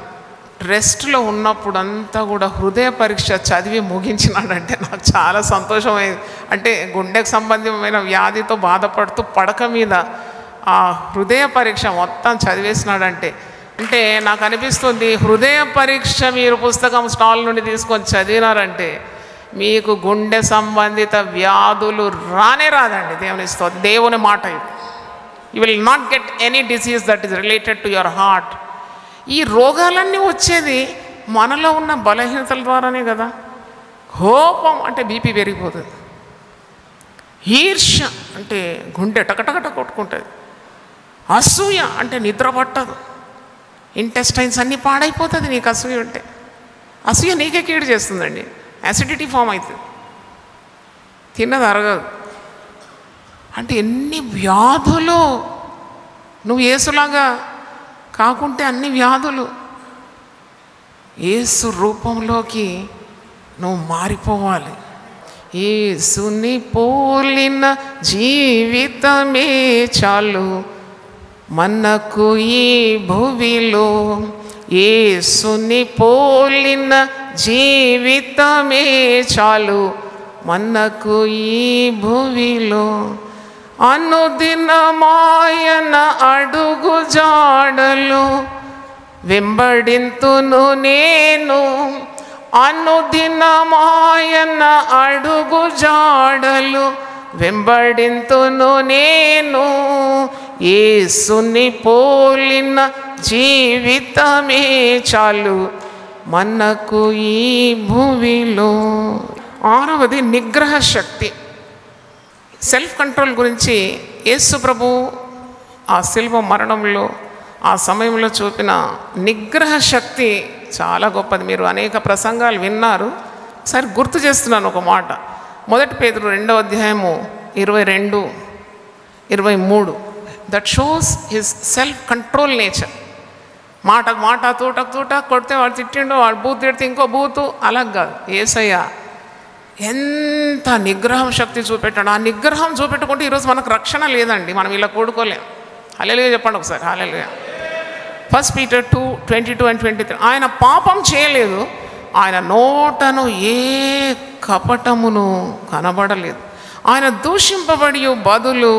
రెస్ట్లో ఉన్నప్పుడు అంతా కూడా హృదయ పరీక్ష చదివి ముగించినాడంటే నాకు చాలా సంతోషమైంది. అంటే గుండెకు సంబంధమైన వ్యాధితో బాధపడుతూ పడక మీద ఆ హృదయ పరీక్ష మొత్తం చదివేసినాడంటే, అంటే నాకు అనిపిస్తుంది హృదయ పరీక్ష మీరు పుస్తకం స్టాల్ నుండి తీసుకొని చదివినారంటే మీకు గుండె సంబంధిత వ్యాధులు రానే రాదండి. దేవుని మాట ఇది. You will not get any disease that is related to your heart. ఈ రోగాలన్నీ వచ్చేది మనలో ఉన్న బలహీనతల ద్వారానే కదా. కోపం అంటే బీపీ పెరిగిపోతుంది. ఈర్ష్య అంటే గుండె టకటకట కొట్టుకుంటుంది. అసూయ అంటే నిద్ర పట్టదు. ఇంటెస్టైన్స్ అన్నీ పాడైపోతుంది నీకు అసూయ ఉంటే. అసూయ నీకే కీడు చేస్తుందండి. యాసిడిటీ ఫామ్ అవుతుంది, తిన్నది అరగదు. అంటే ఎన్ని వ్యాధులు. నువ్వు యేసులాగా కాకుంటే అన్ని వ్యాధులు. యేసు రూపంలోకి నువ్వు మారిపోవాలి. యేసుని పోలిన జీవితమే చాలు మనకు ఈ భువిలో. యేసుని పోలిన జీవితమే చాలు మనకు ఈ భువిలో. అనుదినమాయన అడుగు జాడలు వెంబడింతును నేను. అనుదినమాయన అడుగు జాడలు వెంబడింతును నేను. యేసుని పోలిన జీవితమే చాలు మనకు ఈ భూమిలో. 6వది నిగ్రహ శక్తి. సెల్ఫ్ కంట్రోల్ గురించి యేసు ప్రభు ఆ శిలువ మరణంలో ఆ సమయంలో చూపిన నిగ్రహ శక్తి చాలా గొప్పది. మీరు అనేక ప్రసంగాలు విన్నారు, ఒకసారి గుర్తు చేస్తున్నాను ఒక మాట. 1 పేతురు 2వ అధ్యాయము 22-23. That shows his self control nature. మాటకు మాట, తూటకు తూట, కొడితే వాడు తిట్టిండు, వాడు బూతు తిడితే ఇంకో బూతు, అలా కాదు. యేసయ్య ఎంత నిగ్రహం శక్తి చూపెట్టాడు. ఆ నిగ్రహం చూపెట్టుకుంటే ఈరోజు మనకు రక్షణ లేదండి, మనం ఇలా కూడుకోలేం. హల్లెలూయా చెప్పండి ఒకసారి, హల్లెలూయా. 1 Peter 2:22 and 23. ఆయన పాపం చేయలేదు, ఆయన నోటను ఏ కపటమును కనబడలేదు, ఆయన దూషింపబడి బదులు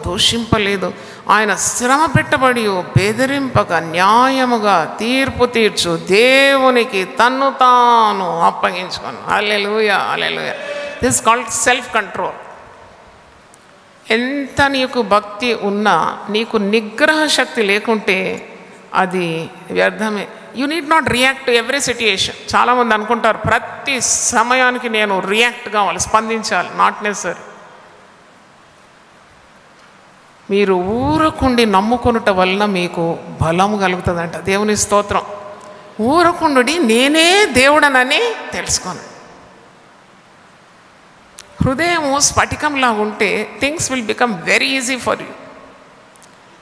దూషింపలేదు, ఆయన శ్రమ పెట్టబడి బెదిరింపక న్యాయముగా తీర్పు తీర్చు దేవునికి తన్ను తాను అప్పగించుకోను. Hallelujah, hallelujah. This called self control. ఎంత నీకు భక్తి ఉన్నా నీకు నిగ్రహ శక్తి లేకుంటే అది వ్యర్థమే. You need not react to every situation. చాలామంది అనుకుంటారు ప్రతి సమయానికి నేను రియాక్ట్ కావాలి, స్పందించాలి. Not necessary. మీరు ఊరకుండి నమ్ముకొనుట వలన మీకు బలము కలుగుతుందంట. దేవుని స్తోత్రం. ఊరకుండి నేనే దేవుడనని తెలుసుకోను. హృదయము స్ఫటికంలా ఉంటే things will become very easy for you.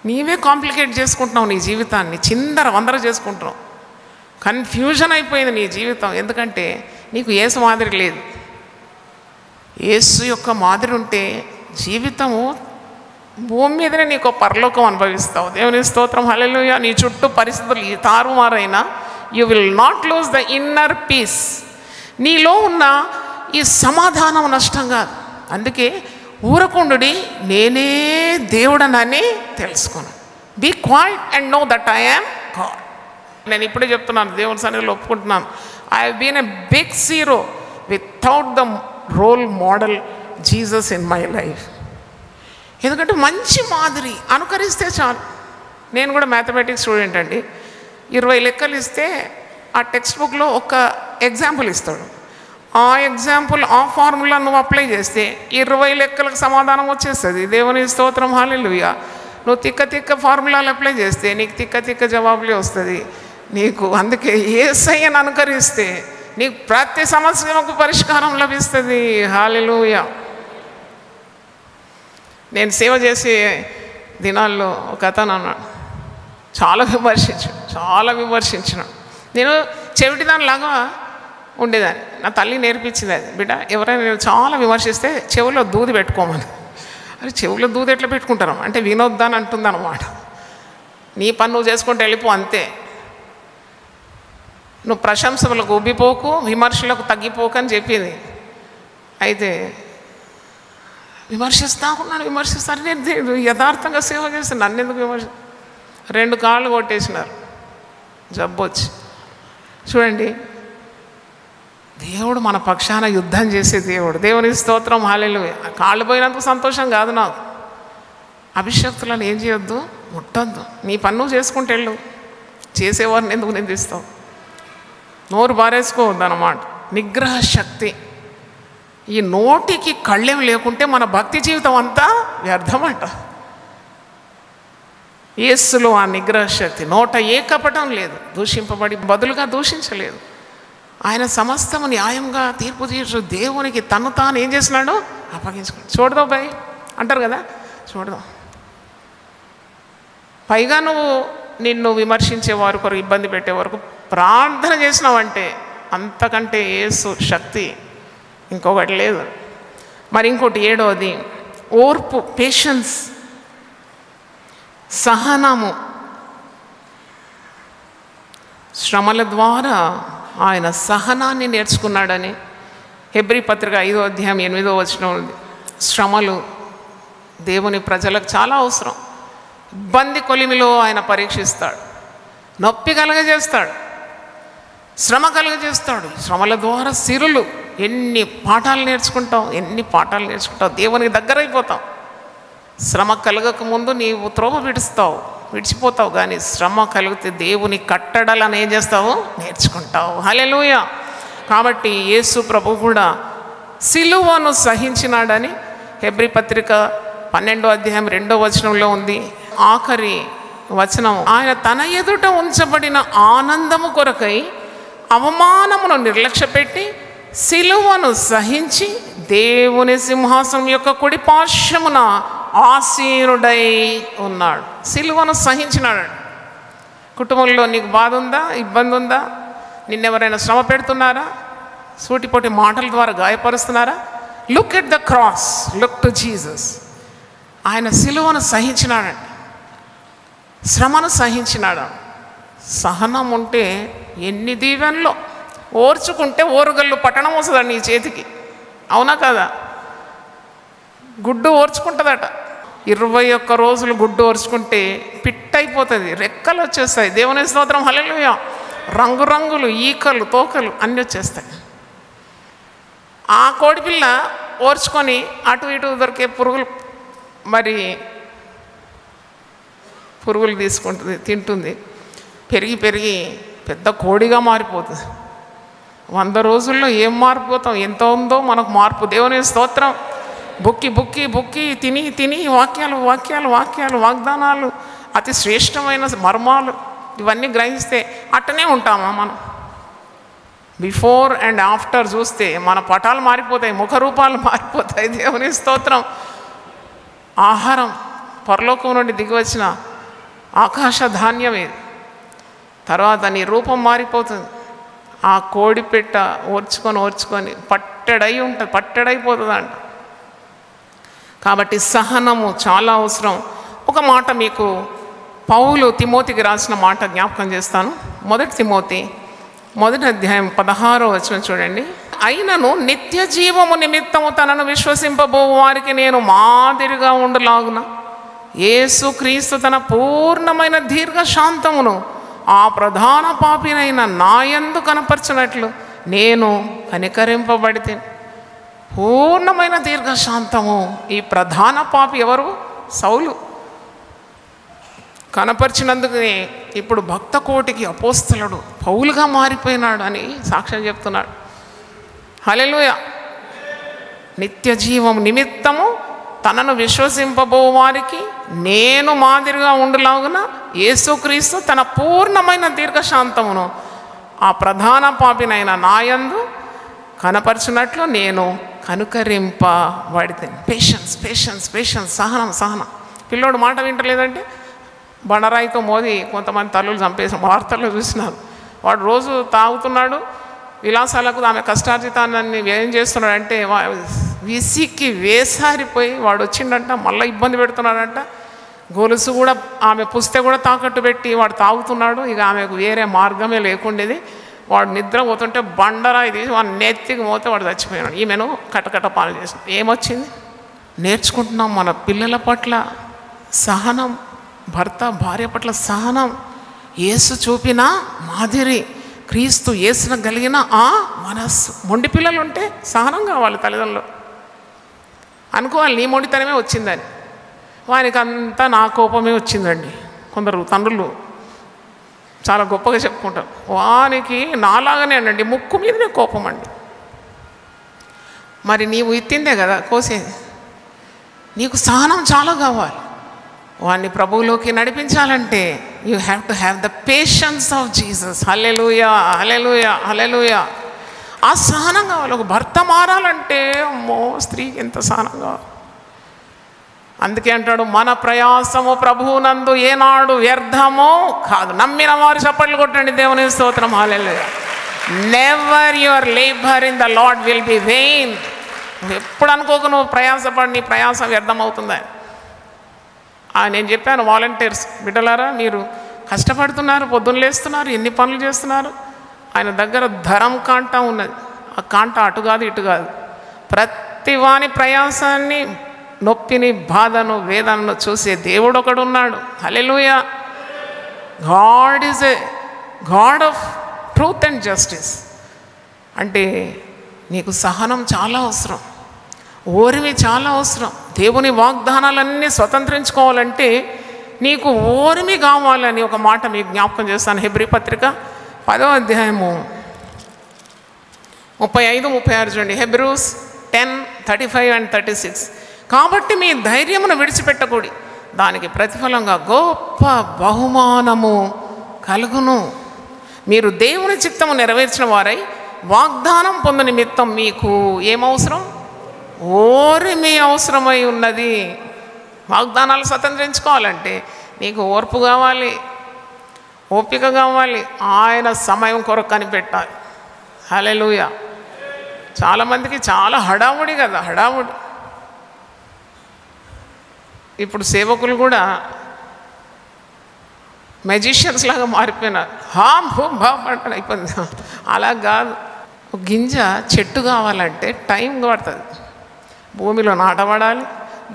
నీవే కాంప్లికేట్ చేసుకుంటున్నావు నీ జీవితాన్ని, చిందర వందర చేసుకుంటున్నావు, కన్ఫ్యూజన్ అయిపోయింది నీ జీవితం. ఎందుకంటే నీకు యేసు మాదిరి లేదు. యేసు యొక్క మాదిరి ఉంటే జీవితము భూమి మీదనే నీకు పరలోకం అనుభవిస్తావు. దేవుని స్తోత్రం, హల్లెలూయా. నీ చుట్టూ పరిస్థితులు ఈ తారుమారైనా you will not lose the inner peace. నీలో ఉన్న ఈ సమాధానం నష్టం కాదు. అందుకే ఊరకుండుడి నేనే దేవుడనని తెలుసుకోను. Be quiet and know that I am God. నేను ఇప్పుడే చెప్తున్నాను, దేవుని సన్నిధిలో ఒప్పుకుంటున్నాను. I have been a big zero without the role model Jesus in my life. ఎందుకంటే మంచి మాదిరి అనుకరిస్తే చాలు. నేను కూడా మ్యాథమెటిక్స్ స్టూడెంట్ అండి. 20 లెక్కలు ఇస్తే ఆ టెక్స్ట్ బుక్లో ఒక ఎగ్జాంపుల్ ఇస్తాడు. ఆ ఎగ్జాంపుల్, ఆ ఫార్ములా నువ్వు అప్లై చేస్తే 20 లెక్కలకు సమాధానం వచ్చేస్తుంది. దేవుని స్తోత్రం, హల్లెలూయా. నువ్వు తిక్క తిక్క ఫార్ములాలు అప్లై చేస్తే నీకు తిక్క తిక్క జవాబులే వస్తుంది నీకు. అందుకే యేసయ్యను అనుకరిస్తే నీకు ప్రతి సమస్యకు పరిష్కారం లభిస్తుంది. హల్లెలూయా. నేను సేవ చేసే దినాల్లో ఒక అతను అన్నాడు, చాలా విమర్శించినాడు. నేను చెవిటిదానిలాగా ఉండేదాన్ని. నా తల్లి నేర్పించింది అది, బిడ్డ ఎవరైనా నేను చాలా విమర్శిస్తే చెవిలో దూది పెట్టుకోమని. అరే చెవిలో దూది ఎట్లా పెట్టుకుంటాను అంటే వినొద్దని అంటుంది అన్నమాట. నీ పని నువ్వు చేసుకుంటే వెళ్ళిపో, అంతే. నువ్వు ప్రశంసలకు ఉబ్బిపోకు, విమర్శలకు తగ్గిపోకు అని చెప్పింది. అయితే విమర్శిస్తాను. నేను యథార్థంగా సేవ చేస్తాను, నన్ను ఎందుకు 2 కాళ్ళు కొట్టేసినారు జబ్బు వచ్చి. చూడండి, దేవుడు మన పక్షాన యుద్ధం చేసే దేవుడు. దేవుని స్తోత్రం, హల్లెలూయా. కాళ్ళు పోయినందుకు సంతోషం కాదు నాకు. అభిషక్తులను ఏం చేయొద్దు, ముట్టొద్దు. నీ పని నువ్వు చేసుకుంటే వెళ్ళు, చేసేవారిని ఎందుకు నిందిస్తావు? నోరు బారేసుకోవద్దు అన్నమాట. నిగ్రహ శక్తి. ఈ నోటికి కళ్ళెం లేకుంటే మన భక్తి జీవితం అంతా వ్యర్థమంట. యేసులో ఆ నిగ్రహ శక్తి. నోట ఏ కపటం లేదు, దూషింపబడి బదులుగా దూషించలేదు. ఆయన సమస్తము న్యాయంగా తీర్పు తీర్చు దేవునికి తను తాను ఏం చేసినాడు, అప్పగించుకున్నాడు. చూడదాం భయ్ అంటారు కదా, చూడదాం. పైగా నువ్వు నిన్ను విమర్శించే వారు కొరకు, ఇబ్బంది పెట్టే వరకు ప్రార్థన చేసినావంటే అంతకంటే యేసు శక్తి ఇంకొకటి లేదు. మరి ఇంకోటి 7వది ఓర్పు, పేషెన్స్, సహనము. శ్రమల ద్వారా ఆయన సహనాన్ని నేర్చుకున్నాడని హెబ్రీ పత్రిక 5వ అధ్యాయం 8వ వచనం ఉంది. శ్రమలు దేవుని ప్రజలకు చాలా అవసరం. ఇబ్బంది కొలిమిలో ఆయన పరీక్షిస్తాడు, నొప్పి కలుగజేస్తాడు, శ్రమ కలుగజేస్తాడు. శ్రమల ద్వారా సిరులు. ఎన్ని పాఠాలు నేర్చుకుంటావు, దేవునికి దగ్గర అయిపోతావు. శ్రమ కలగక ముందు నీవు త్రోవ విడిచిపోతావు, కానీ శ్రమ కలిగితే దేవుని కట్టడలను ఏం చేస్తావు, నేర్చుకుంటావు. హల్లెలూయా. కాబట్టి యేసు ప్రభు కూడా సిలువను సహించినాడని హెబ్రీ పత్రిక 12వ అధ్యాయం 2వ వచనంలో ఉంది. ఆఖరి వచనం, ఆయన తన ఎదుట ఉంచబడిన ఆనందము కొరకై అవమానమును నిర్లక్ష్యపెట్టి సిలువను సహించి దేవుని సింహాసనం యొక్క కుడి పార్శ్వమున ఆసీనుడై ఉన్నాడు. సిలువను సహించినాడు. కుటుంబంలో నీకు బాధ ఉందా, ఇబ్బంది ఉందా, నిన్నెవరైనా శ్రమ పెడుతున్నారా, సూటిపోటి మాటల ద్వారా గాయపరుస్తున్నారా? Look at the cross, look to Jesus. ఆయన సిలువను సహించినాడండి, శ్రమను సహించినాడు. సహనం ఉంటే ఎన్ని దీవెనలో. ఓర్చుకుంటే ఓరుగల్లు పట్టణం వస్తుందండి నీ చేతికి, అవునా కదా? గుడ్డు ఓర్చుకుంటుందట. 21 రోజులు గుడ్డు ఓర్చుకుంటే పిట్ అయిపోతుంది, రెక్కలు వచ్చేస్తాయి. దేవుని స్తోత్రం, హల్లెలూయా. రంగురంగులు, ఈకలు, తోకలు అన్నీ వచ్చేస్తాయి. ఆ కోడిపిల్ల ఓర్చుకొని అటు ఇటు దొరికే పురుగులు తీసుకుంటుంది, తింటుంది. పెరిగి పెరిగి పెద్ద కోడిగా మారిపోతుంది. 100 రోజుల్లో ఏం మారిపోతాం? ఎంత ఉందో మనకు మార్పు. దేవుని స్తోత్రం. బుక్కి బుక్కి బుక్కి తిని తిని వాక్యాలు వాక్యాలు వాక్యాలు, వాగ్దానాలు, అతి శ్రేష్టమైన మర్మాలు ఇవన్నీ గ్రహిస్తే అట్టనే ఉంటామా మనం? బిఫోర్ అండ్ ఆఫ్టర్ చూస్తే మన పటాలు మారిపోతాయి, ముఖరూపాలు మారిపోతాయి. దేవుని స్తోత్రం. ఆహారం పరలోకం నుండి దిగి వచ్చిన ఆకాశ ధాన్యమే. తర్వాత నీ రూపం మారిపోతుంది. ఆ కోడి పెట్ట ఓర్చుకొని పట్టెడైపోతుంది అంట. కాబట్టి సహనము చాలా అవసరం. ఒక మాట మీకు పౌలు తిమోతికి రాసిన మాట జ్ఞాపకం చేస్తాను. 1 తిమోతి 1వ అధ్యాయం 16వ వచనం చూడండి. అయినను నిత్య జీవము నిమిత్తము తనను విశ్వసింపబో వారికి నేను మాదిరిగా ఉండలాగున యేసు క్రీస్తు తన పూర్ణమైన దీర్ఘశాంతమును ఆ ప్రధాన పాపినైన నాయందు కనపరచినట్లు నేను కనికరింపబడితే. పూర్ణమైన దీర్ఘశాంతము. ఈ ప్రధాన పాపి ఎవరు? సౌలు. కనపరిచినందుకనే ఇప్పుడు భక్త కోటికి అపోస్తలుడు పౌలుగా మారిపోయినాడు అని సాక్ష్యం చెప్తున్నాడు. హల్లెలూయా. నిత్య జీవం నిమిత్తము తనను విశ్వసింపబో వారికి నేను మాదిరిగా ఉండులాగున యేసుక్రీస్తు తన పూర్ణమైన దీర్ఘశాంతమును ఆ ప్రధాన పాపినైన నాయందు కనపరిచినట్లు నేను కనుకరింపబడితే. పేషెన్స్ పేషెన్స్ పేషెన్స్, సహనం. పిల్లోడు మాట వింటలేదంటే బండరాయితో మోది కొంతమంది తల్లులు చంపేసిన వార్తల్లో చూసినారు. వాడు రోజు తాగుతున్నాడు, విలాసాలకు ఆమె కష్టార్జితాన్ని వ్యయం చేస్తున్నాడు. అంటే విసిక్కి వేసారిపోయి వాడు వచ్చిండంట, మళ్ళీ ఇబ్బంది పెడుతున్నాడంట. గొలుసు కూడా ఆమె పుస్తే కూడా తాకట్టు పెట్టి వాడు తాగుతున్నాడు. ఇక ఆమెకు వేరే మార్గమే లేకుండేది. వాడు నిద్ర పోతుంటే బండరాయి తీసి వాడు నెత్తికి మోతే వాడు చచ్చిపోయినాడు. ఈమెను కటకట పాలు చేసిన. ఏమొచ్చింది? నేర్చుకుంటున్నాం మన పిల్లల పట్ల సహనం, భర్త భార్య పట్ల సహనం. యేసు చూపిన మాదిరి, క్రీస్తు యేసున కలిగిన ఆ మనస్సు. మొండి పిల్లలు ఉంటే సహనం కావాలి తల్లిదండ్రులు. అనుకోవాలి నీ మొండితనమే వచ్చిందని. వానికి అంతా నా కోపమే వచ్చిందండి. కొందరు తండ్రులు చాలా గొప్పగా చెప్పుకుంటారు. వానికి నాలాగానే అండి, ముక్కు మీదనే కోపం అండి. మరి నీవు ఇత్తిందే కదా కోసేది. నీకు సహనం చాలా కావాలి. వాడిని ప్రభువులోకి నడిపించాలంటే you have to have the patience of Jesus. Hallelujah hallelujah hallelujah. ఆ సహనం కావాలి. ఒక భర్త మారాలంటే అమ్మో స్త్రీకి ఎంత సహనం కావాలి. అందుకే అంటాడు, మన ప్రయాసము ప్రభువునందు ఏనాడు వ్యర్థమో కాదు. నమ్మిన వారు చప్పట్లు కొట్టండి. దేవుని స్తోత్రం. Hallelujah. Never your labour in the Lord will be vain. నువ్వు ఎప్పుడు అనుకోకు నువ్వు ప్రయాసపడి నీ ప్రయాసం వ్యర్థమవుతుందని. నేను చెప్పాను, వాలంటీర్స్ బిడ్డలారా, మీరు కష్టపడుతున్నారు, పొద్దున్న లేస్తున్నారు, ఎన్ని పనులు చేస్తున్నారు. ఆయన దగ్గర ధరం కాంట ఉన్నది. ఆ కాంట అటు కాదు ఇటు కాదు. ప్రతి వాని ప్రయాసాన్ని, నొప్పిని, బాధను, వేదనను చూసే దేవుడు ఒకడు ఉన్నాడు. Hallelujah. God is a God of truth and justice. అంటే నీకు సహనం చాలా అవసరం, ఓర్మి చాలా అవసరం. దేవుని వాగ్దానాలన్నీ స్వతంత్రించుకోవాలంటే నీకు ఓర్మి కావాలని ఒక మాట మీకు జ్ఞాపకం చేస్తాను. హెబ్రీ పత్రిక 10వ అధ్యాయము 35-36 చూడండి. Hebrews 10:35 and 36. కాబట్టి మీ ధైర్యమును విడిచిపెట్టకూడి, దానికి ప్రతిఫలంగా గొప్ప బహుమానము కలుగును. మీరు దేవుని చిత్తము నెరవేర్చిన వారై వాగ్దానం పొందు నిమిత్తం మీకు ఏమవసరం? ఓర్మి అవసరమై ఉన్నది. వాగ్దానాలు స్వతంత్రించుకోవాలంటే నీకు ఓర్పు కావాలి, ఓపిక కావాలి. ఆయన సమయం కొరకు కనిపెట్టాలి. హల్లెలూయా. చాలామందికి చాలా హడావుడి కదా, హడావుడి. ఇప్పుడు సేవకులు కూడా మెజిషియన్స్ లాగా మారిపోయినారు. హామ్ హూమ్ బామ్ అంటే అయిపోయింది. అలా కాదు. ఒక గింజ చెట్టు కావాలంటే టైం పడుతుంది. భూమిలో నాటబడాలి,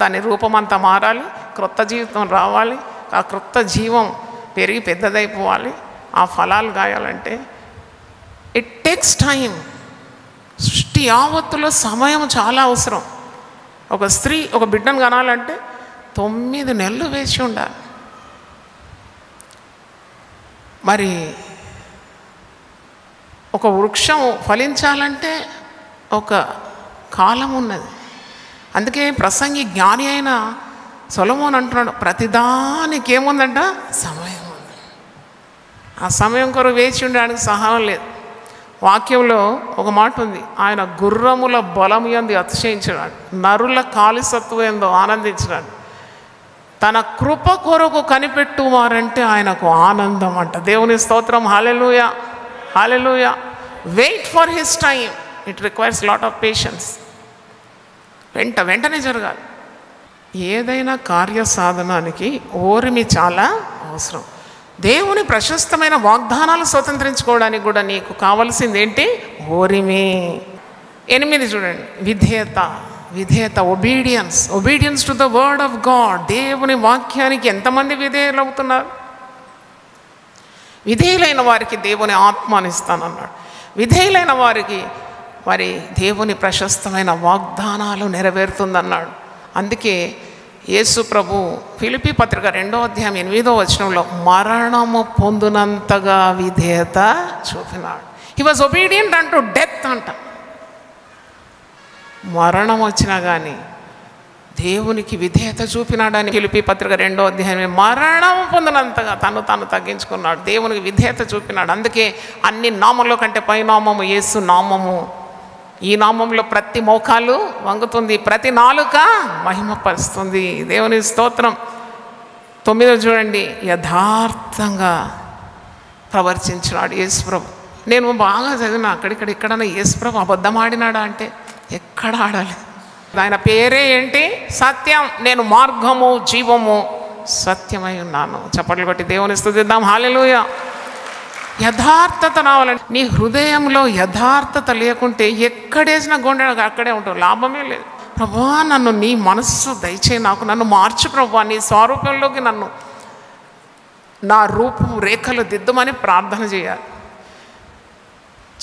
దాని రూపం అంతా మారాలి, క్రొత్త జీవితం రావాలి, ఆ క్రొత్త జీవం పెరిగి పెద్దదైపోవాలి, ఆ ఫలాలు కాయాలంటే ఇట్ టేక్స్ టైం. సృష్టి యావత్తులో సమయం చాలా అవసరం. ఒక స్త్రీ ఒక బిడ్డను కనాలంటే 9 నెలలు వేచి ఉండాలి. మరి ఒక వృక్షం ఫలించాలంటే ఒక కాలం ఉన్నది. అందుకే ప్రసంగి జ్ఞాని అయిన సొలొమోను అంటున్నాడు, ప్రతిదానికి ఏముందంట? సమయం ఉంది. ఆ సమయం కొరకు వేచి ఉండడానికి సహాయం లేదు. వాక్యంలో ఒక మాట ఉంది, ఆయన గుర్రముల బలం యందు అతిశయించినాడు, నరుల కాలిసత్వం యందు ఆనందించినాడు, తన కృప కొరకు కనిపెట్టువారంటే ఆయనకు ఆనందం అంట. దేవుని స్తోత్రం. Hallelujah, hallelujah. Wait for his time. It requires lot of patience. వెంటనే జరగాలి. ఏదైనా కార్య సాధనానికి ఓరిమి చాలా అవసరం. దేవుని ప్రశస్తమైన వాగ్దానాలు స్వతంత్రించుకోవడానికి కూడా నీకు కావాల్సింది ఏంటి? ఓరిమి. 8 చూడండి, విధేయత. విధేయత, obedience to the word of God. దేవుని వాక్యానికి ఎంతమంది విధేయులు అవుతున్నారు? విధేయులైన వారికి దేవుని ఆత్మని ఇస్తానన్నాడు. విధేయులైన వారికి మరి దేవుని ప్రశస్తమైన వాగ్దానాలు నెరవేరుతుందన్నాడు. అందుకే యేసు ప్రభు ఫిలిప్పీ పత్రిక 2వ అధ్యాయం 8వ వచనంలో మరణము పొందునంతగా విధేయత చూపినాడు. హీ వాజ్ ఒబీడియంట్ అంటూ డెత్ అంట. మరణం వచ్చినా కానీ దేవునికి విధేయత చూపినాడని ఫిలిప్పీ పత్రిక 2వ అధ్యాయం మరణం పొందినంతగా తను తగ్గించుకున్నాడు, దేవునికి విధేయత చూపినాడు. అందుకే అన్ని నామంలో కంటే పై నామము యేసు నామము. ఈ నామంలో ప్రతి మోకాలు వంగుతుంది, ప్రతి నాలుక మహిమపరుస్తుంది. దేవుని స్తోత్రం. 9 చూడండి, యథార్థంగా ప్రవర్తించినాడు యేసు ప్రభు. నేను బాగా చదివిన అక్కడిక్కడెక్కడన్నా యేసు ప్రభు అబద్ధం ఆడినాడా అంటే ఎక్కడ ఆడాలి? ఆయన పేరే ఏంటి? సత్యం. నేను మార్గము జీవము సత్యమై ఉన్నాను. చప్పట్లు కొట్టి దేవుని స్తుతిద్దాం. హల్లెలూయా. యథార్థత రావాలండి. నీ హృదయంలో యథార్థత లేకుంటే ఎక్కడేసిన గొండె అక్కడే ఉంటావు, లాభమే లేదు. ప్రభువా నన్ను నీ మనస్సు దయచేయి, నన్ను మార్చు ప్రభువా, నీ స్వరూపంలోకి నన్ను, నా రూపు రేఖలు దిద్దుమని ప్రార్థన చేయాలి.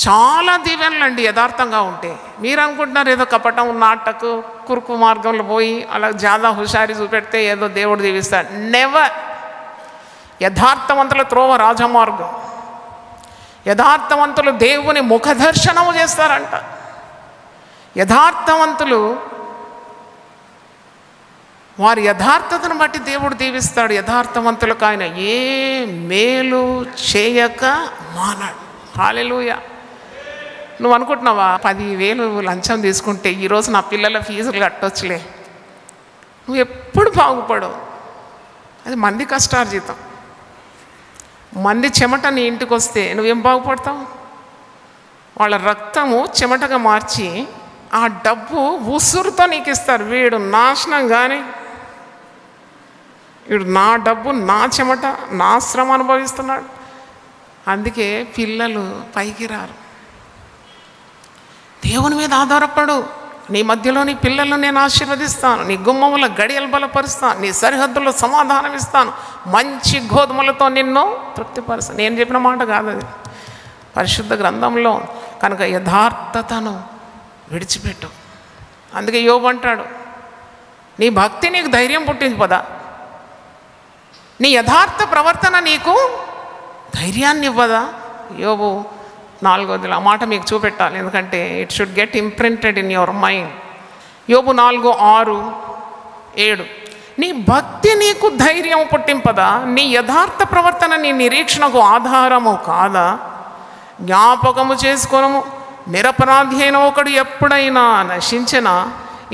చాలా దీవెనలండి యథార్థంగా ఉంటే. మీరు అనుకుంటున్నారు ఏదో కపటం నాటకు కురుకు మార్గంలో పోయి అలా జాదా హుషారి చూపెడితే ఏదో దేవుడు దీవిస్తాడు. నెవర్. యథార్థవంతుల త్రోవ రాజమార్గం. యథార్థవంతులు దేవుని ముఖదర్శనము చేస్తారంట. యథార్థవంతులు వారి యథార్థతను బట్టి దేవుడు దీవిస్తాడు. యథార్థవంతులకు ఆయన ఏ మేలు చేయక మానాడు. హల్లెలూయా. నువ్వు అనుకుంటున్నావా 10,000 లంచం తీసుకుంటే ఈరోజు నా పిల్లల ఫీజులు కట్టొచ్చులే, నువ్వు ఎప్పుడు బాగుపడవు. అది మంది కష్టార్జితం. మంది చెమట నీ ఇంటికి వస్తే నువ్వేం బాగుపడతావు? వాళ్ళ రక్తము చెమటగా మార్చి ఆ డబ్బు ఉసురుతో నీకు ఇస్తారు. వీడు నాశనం కానీ, వీడు నా డబ్బు నా చెమట నా శ్రమ అనుభవిస్తున్నాడు. అందుకే పిల్లలు పైకి రారు. దేవుని మీద ఆధారపడు. నీ మధ్యలో నీ పిల్లలను నేను ఆశీర్వదిస్తాను, నీ గుమ్మముల గడియలు బలపరుస్తాను, నీ సరిహద్దుల్లో సమాధానం ఇస్తాను, మంచి గోధుమలతో నిన్ను తృప్తిపరుస్తాను. నేను చెప్పిన మాట కాదు, అది పరిశుద్ధ గ్రంథంలో. కనుక యథార్థతను విడిచిపెట్టు. అందుకే యోబు అంటాడు, నీ భక్తి నీకు ధైర్యం పుట్టింపదా? నీ యథార్థ ప్రవర్తన నీకు ధైర్యాన్ని ఇవ్వదా? యోబు 4వ ఆ మాట మీకు చూపెట్టాలి, ఎందుకంటే it should get imprinted in your mind. యోబు 4:6-7. నీ భక్తి నీకు ధైర్యం పుట్టింపదా? నీ యథార్థ ప్రవర్తన నీ నిరీక్షణకు ఆధారము కాదా? జ్ఞాపకము చేసుకొనము, నిరపరాధి అయిన ఒకడు ఎప్పుడైనా నశించిన,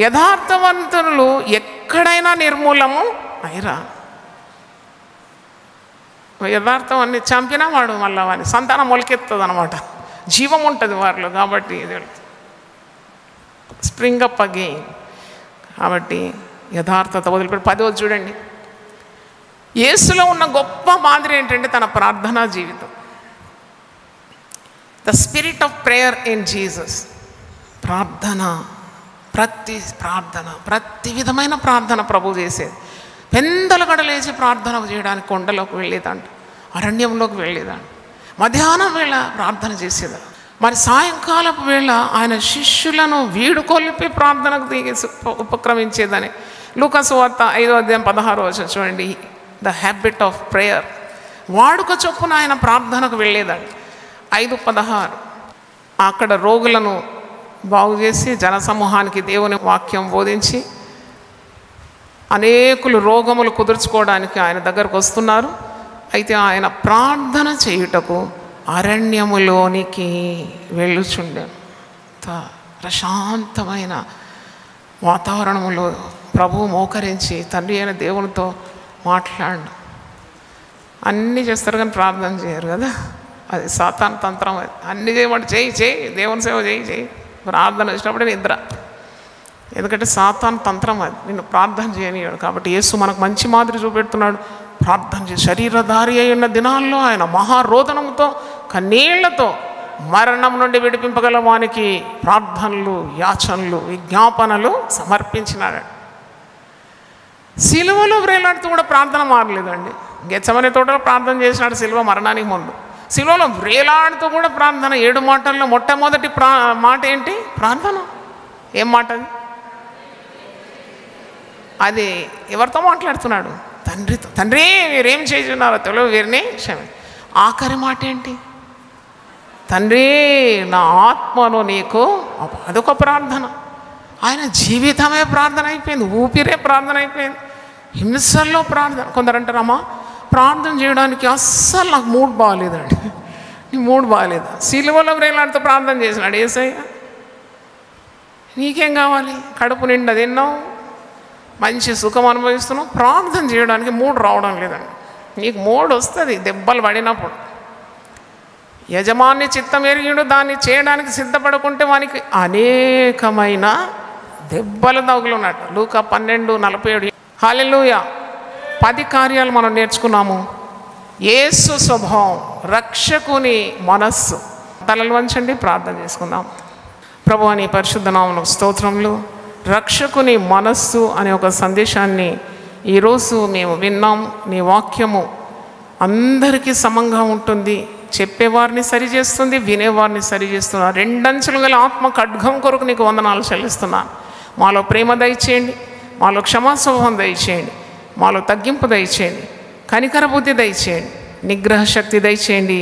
యథార్థవంతులు ఎక్కడైనా నిర్మూలము అయిరా. యథార్థం అన్ని చంపినా వాడు మళ్ళీ వాని సంతానం మొలకెత్తుంది అనమాట, జీవం ఉంటుంది వారిలో. కాబట్టి స్ప్రింగ్ అప్ అగైన్. కాబట్టి యథార్థత వదిలిపెట్టి 10వ చూడండి. యేసులో ఉన్న గొప్ప మాదిరి ఏంటంటే తన ప్రార్థనా జీవితం. The spirit of prayer in Jesus. ప్రార్థన, ప్రతి విధమైన ప్రార్థన ప్రభు చేసేది. పెందల గడలేసి ప్రార్థన చేయడానికి కొండలోకి వెళ్ళేదంట, అరణ్యంలోకి వెళ్ళేదంట, మధ్యాహ్నం వేళ ప్రార్థన చేసేది. మరి సాయంకాలపు వేళ ఆయన శిష్యులను వీడుకొలిపి ప్రార్థనకు ఉపక్రమించేదని లూకా సువార్త 5వ అధ్యాయం 16వ వచనం చూడండి. The habit of prayer. వాడుక చొప్పున ఆయన ప్రార్థనకు వెళ్ళేదండి. 5:16 అక్కడ రోగులను బాగు చేసి జనసమూహానికి దేవుని వాక్యం బోధించి అనేకులు రోగములు కుదుర్చుకోవడానికి ఆయన దగ్గరకు వస్తున్నారు. అయితే ఆయన ప్రార్థన చేయుటకు అరణ్యములోనికి వెళ్ళుచుండెను. ప్రశాంతమైన వాతావరణంలో ప్రభువు మోకరించి తండ్రి అయిన దేవునితో మాట్లాడు. అన్నీ చేస్తారు కానీ ప్రార్థన చేయరు కదా, అది సాతాను తంత్రం. అది అన్నీ చేయమంటే చేయి దేవుని సేవ చేయి ప్రార్థన వచ్చినప్పుడే నిద్ర. ఎందుకంటే సాతాను తంత్రం అది, నిన్ను ప్రార్థన చేయనియాడు. కాబట్టి యేసు మనకు మంచి మాదిరి చూపెడుతున్నాడు. ప్రార్థన చేసి శరీరధారి అయి ఉన్న దినాల్లో ఆయన మహారోదనముతో కన్నీళ్లతో మరణం నుండి విడిపింపగల వానికి ప్రార్థనలు, యాచనలు, విజ్ఞాపనలు సమర్పించినాడు. సిలువలో వ్రేలాడుతూ కూడా ప్రార్థన మారలేదండి. గెత్సెమనే తోటలో ప్రార్థన చేసినాడు సిలువ మరణానికి ముందు. సిలువలో వ్రేలాడుతూ కూడా ప్రార్థన. 7 మాటల్లో మొట్టమొదటి మాట ఏంటి? ప్రార్థన. ఏం మాట అది? అది ఎవరితో మాట్లాడుతున్నాడు? తండ్రితో. తండ్రి వీరేం చేస్తున్నారో తెలియదు, వీరిని క్షమి. ఆఖరి మాట ఏంటి? తండ్రి నా ఆత్మను నీకు. అదొక ప్రార్థన. ఆయన జీవితమే ప్రార్థన అయిపోయింది, ఊపిరే ప్రార్థన అయిపోయింది, హింసల్లో ప్రార్థన. కొందరు అంటారమ్మా ప్రార్థన చేయడానికి అస్సలు నాకు మూడ్ బాగాలేదండి. నీ మూడ్ బాగాలేదా? సిలువలో వ్రేలాడుతూ ప్రార్థన చేసినాడు యేసయ్య. నీకేం కావాలి? కడుపు నిండా తిన్నావు, మంచి సుఖం అనుభవిస్తున్నావు, ప్రార్థన చేయడానికి మూడ్ రావడం లేదండి. నీకు మూడ్ వస్తుంది దెబ్బలు పడినప్పుడు. యజమాని చిత్తం ఎరిగిడు దాన్ని చేయడానికి సిద్ధపడుకుంటే వానికి అనేకమైన దెబ్బలు తగులున్నట్టు. లూకా 12:47. హల్లెలూయా. 10 కార్యాలు మనం నేర్చుకున్నాము. యేసు స్వభావం, రక్షకుని మనస్సు. తలలు వంచండి, ప్రార్థన చేసుకుందాం. ప్రభువా నీ పరిశుద్ధ నామమునకు స్తోత్రములు. రక్షకుని మనస్సు అనే ఒక సందేశాన్ని ఈరోజు మేము విన్నాం. నీ వాక్యము అందరికీ సమంగా ఉంటుంది, చెప్పేవారిని సరిచేస్తుంది, వినేవారిని సరిచేస్తున్నా. 2 అంచులు గల ఆత్మ ఖడ్గం కొరకు నీకు వందనాలు చెల్లిస్తున్నాను. మాలో ప్రేమ దయచేయండి, మాలో క్షమాస్వభావం దయచేయండి, మాలో తగ్గింపు దయచేయండి, కనికర బుద్ధి దయచేయండి, నిగ్రహ శక్తి దయచేయండి,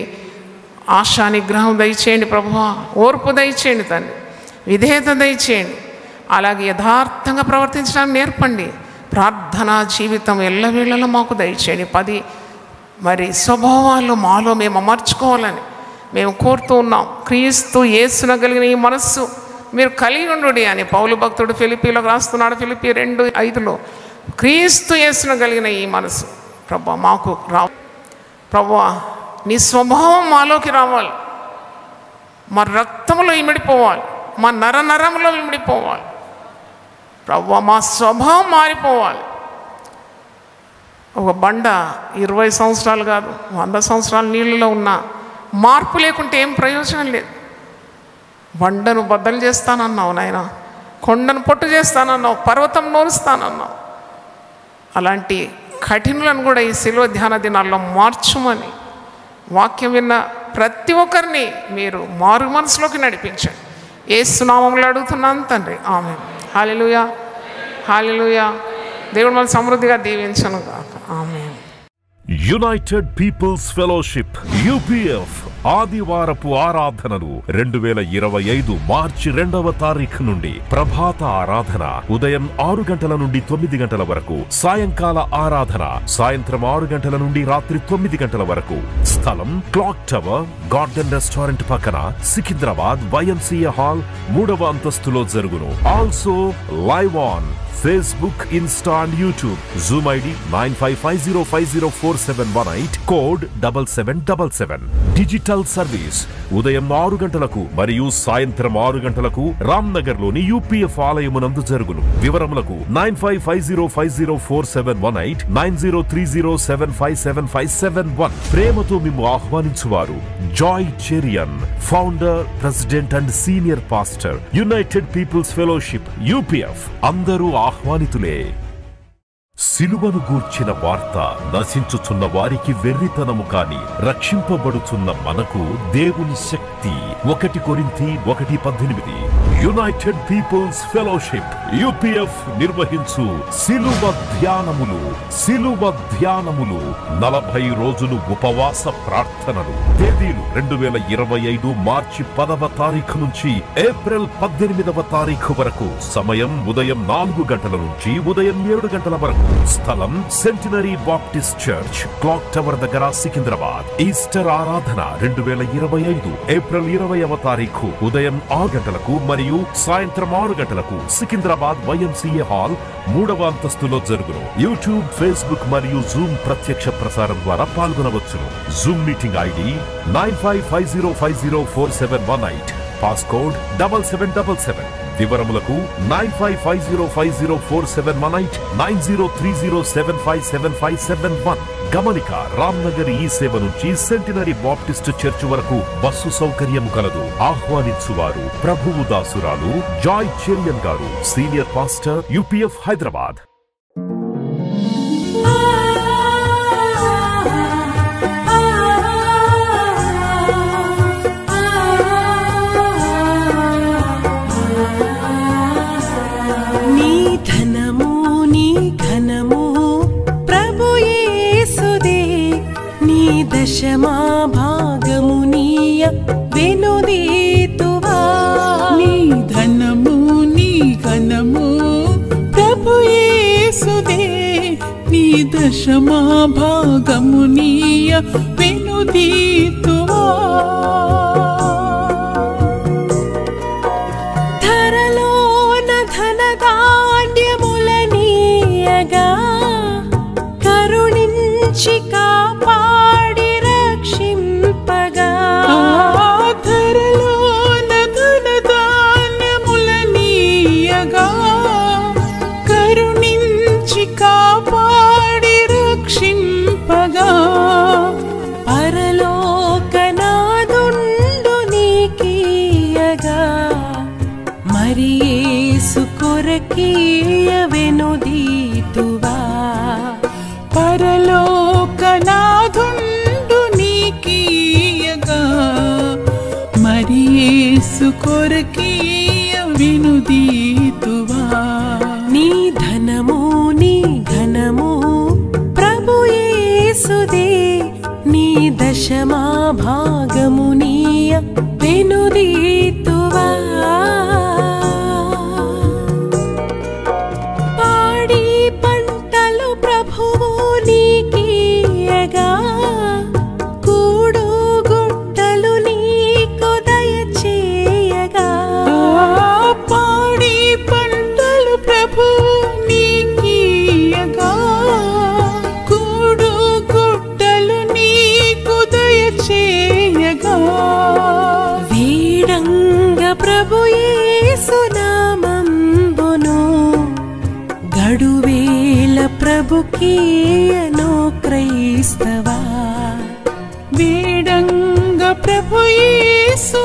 ఆశా నిగ్రహం దయచేయండి ప్రభువా, ఓర్పు దయచేయండి తండ్రి, విధేయత దయచేయండి. అలాగే యథార్థంగా ప్రవర్తించడానికి నేర్పండి. ప్రార్థనా జీవితం ఎల్లవేళలో మాకు దయచేయండి. 10 మరి స్వభావాలు మాలో మేము అమర్చుకోవాలని మేము కోరుతూ ఉన్నాం. క్రీస్తు యేసున కలిగిన ఈ మనస్సు మీరు కలిగి ఉండుడి అని పౌలు భక్తుడు ఫిలిప్పీలకు రాస్తున్నాడు. ఫిలిప్పీ 2:5 క్రీస్తు యేసున కలిగిన ఈ మనస్సు ప్రభువా మాకు ప్రభువా నీ స్వభావం మాలోకి రావాలి, మా రక్తంలో ఇమిడిపోవాలి, మా నరంలో ఇమిడిపోవాలి ప్రభువా. మా స్వభావం మారిపోవాలి. ఒక బండ 20 సంవత్సరాలు కాదు 100 సంవత్సరాలు నీళ్ళలో ఉన్న మార్పు లేకుంటే ఏం ప్రయోజనం లేదు. బండను బద్దలు చేస్తానన్నావు నాయన, కొండను పొట్టు చేస్తానన్నావు, పర్వతం నోరుస్తానన్నావు. అలాంటి కఠినులను కూడా ఈ శిలువ ధ్యాన దినాల్లో మార్చుమని వాక్యం విన్న ప్రతి ఒక్కరిని మీరు మారు మనసులోకి నడిపించండి. యేసు నామములో అడుగుతున్నాను తండ్రి, ఆమేన్. హల్లెలూయా, హల్లెలూయా. దేవుడు మన సమృద్ధిగా దీవించను గాక, ఆమేన్. యునైటెడ్ పీపుల్స్ ఫెలోషిప్ UPF ఆదివారపు ఆరాధనలు 2025 మార్చి 2వ తారీఖు నుండి ప్రభాత ఆరాధన ఉదయం 6 గంటల నుండి 9 గంటల వరకు, సాయంకాల ఆరాధన సాయంత్రం 6 గంటల నుండి రాత్రి 9 గంటల వరకు. స్థలం క్లాక్ టవర్ గార్డెన్ రెస్టారెంట్ పక్కన, సికింద్రాబాద్ YMCA హాల్ 3వ అంతస్తులో జరుగును. Also live on Facebook, Insta and YouTube. Zoom ID 9550504718, code 7777. Digital shuttle service ఉదయం 6 గంటలకు మరియు సాయంత్రం 6 గంటలకు రామ్నగర్ లోని యూపీఎఫ్ ఆలయమునందు జరుగును. వివరములకు 9550504718 9030757571. ప్రేమతో మేము ఆహ్వానించువారు Joy Cherian, founder, president and senior pastor, united people's fellowship UPF. అందరూ ఆహ్వానితులే. సిలువను గూర్చిన వార్త నశించుచున్న వారికి వెర్రితనము కాని రక్షింపబడుచున్న మనకు దేవుని శక్తి. 1 కొరింథీ 1:18. యునైటెడ్ పీపుల్స్ ఫెలోషిప్ యూపీఎఫ్ నిర్వహించు సిలువ ధ్యానములు. 40 రోజులు ఉపవాస ప్రార్థనలు. తేదీలు 2025 మార్చి 10వ తారీఖు నుంచి ఏప్రిల్ 18వ తారీఖు వరకు. సమయం ఉదయం 4 గంటల నుంచి ఉదయం 7 గంటల వరకు. స్థలం centenary baptist church, clock tower దగ్గర, సికింద్రాబాద్. ఈస్టర్ ఆరాధన 2025 ఏప్రిల్ 20వ తారీఖు ఉదయం 6 గంటలకు మరియు సాయంత్రం 6 గంటలకు సికింద్రాబాద్ YMCA హాల్ 3వ అంతస్తులో జరుగును. యూట్యూబ్, ఫేస్బుక్ మరియు జూమ్ ప్రత్యక్ష ప్రసారం ద్వారా పాల్గొనవచ్చును. Zoom meeting ID 9550504718, passcode 7777. వివరములకు 9550504718 9030757571. గమనిక, రామ్నగర్ ఈ సేవ నుంచి సెంటినరీ బాప్టిస్ట్ చర్చ్ వరకు బస్సు సౌకర్యం కలదు. ఆహ్వానించువారు ప్రభువు దాసురాలు Joy Cherian garu, senior pastor, UPF Hyderabad. దశమా భాగమునీయ వెనుదీతువా. నీ ధనము నీ ఘనము ప్రభు యేసుదే. నీ దశమా భాగమునీయ వెనుదీతువా. ధరలోన ధనధాన్యములనీయగా కరుణించి కాపాడి రక్షింపగా. ధరలోన ధనధాన్యములనీయగా కరుణించి కాపాడి రక్షింపగా. పరలోకనాదుండు నీకీయగా మరి యేసు కొరకీయ వెనుదీతువా. పరలోకనాథుండు నీకీయగా మరి యేసు కొరకీయ వెనుదీతువా. నీ ధనము నీ ఘనము ప్రభు యేసుదే. నీ దశమా భాగమునీయ వెనుదీతువా. పాడి పంటలు ప్రభువు నీకీయగా కూడు గుట్టలు నీకు దయచేయగా. పాడి పంటలు ప్రభువు నీకీయగా కూడు గుట్టలు నీకు దయచేయగా. వీడంగ ప్రభు యేసు నామంబును గడువేల ప్రభుకీయను క్రైస్తవా. వేడంగ ప్రభు యేసు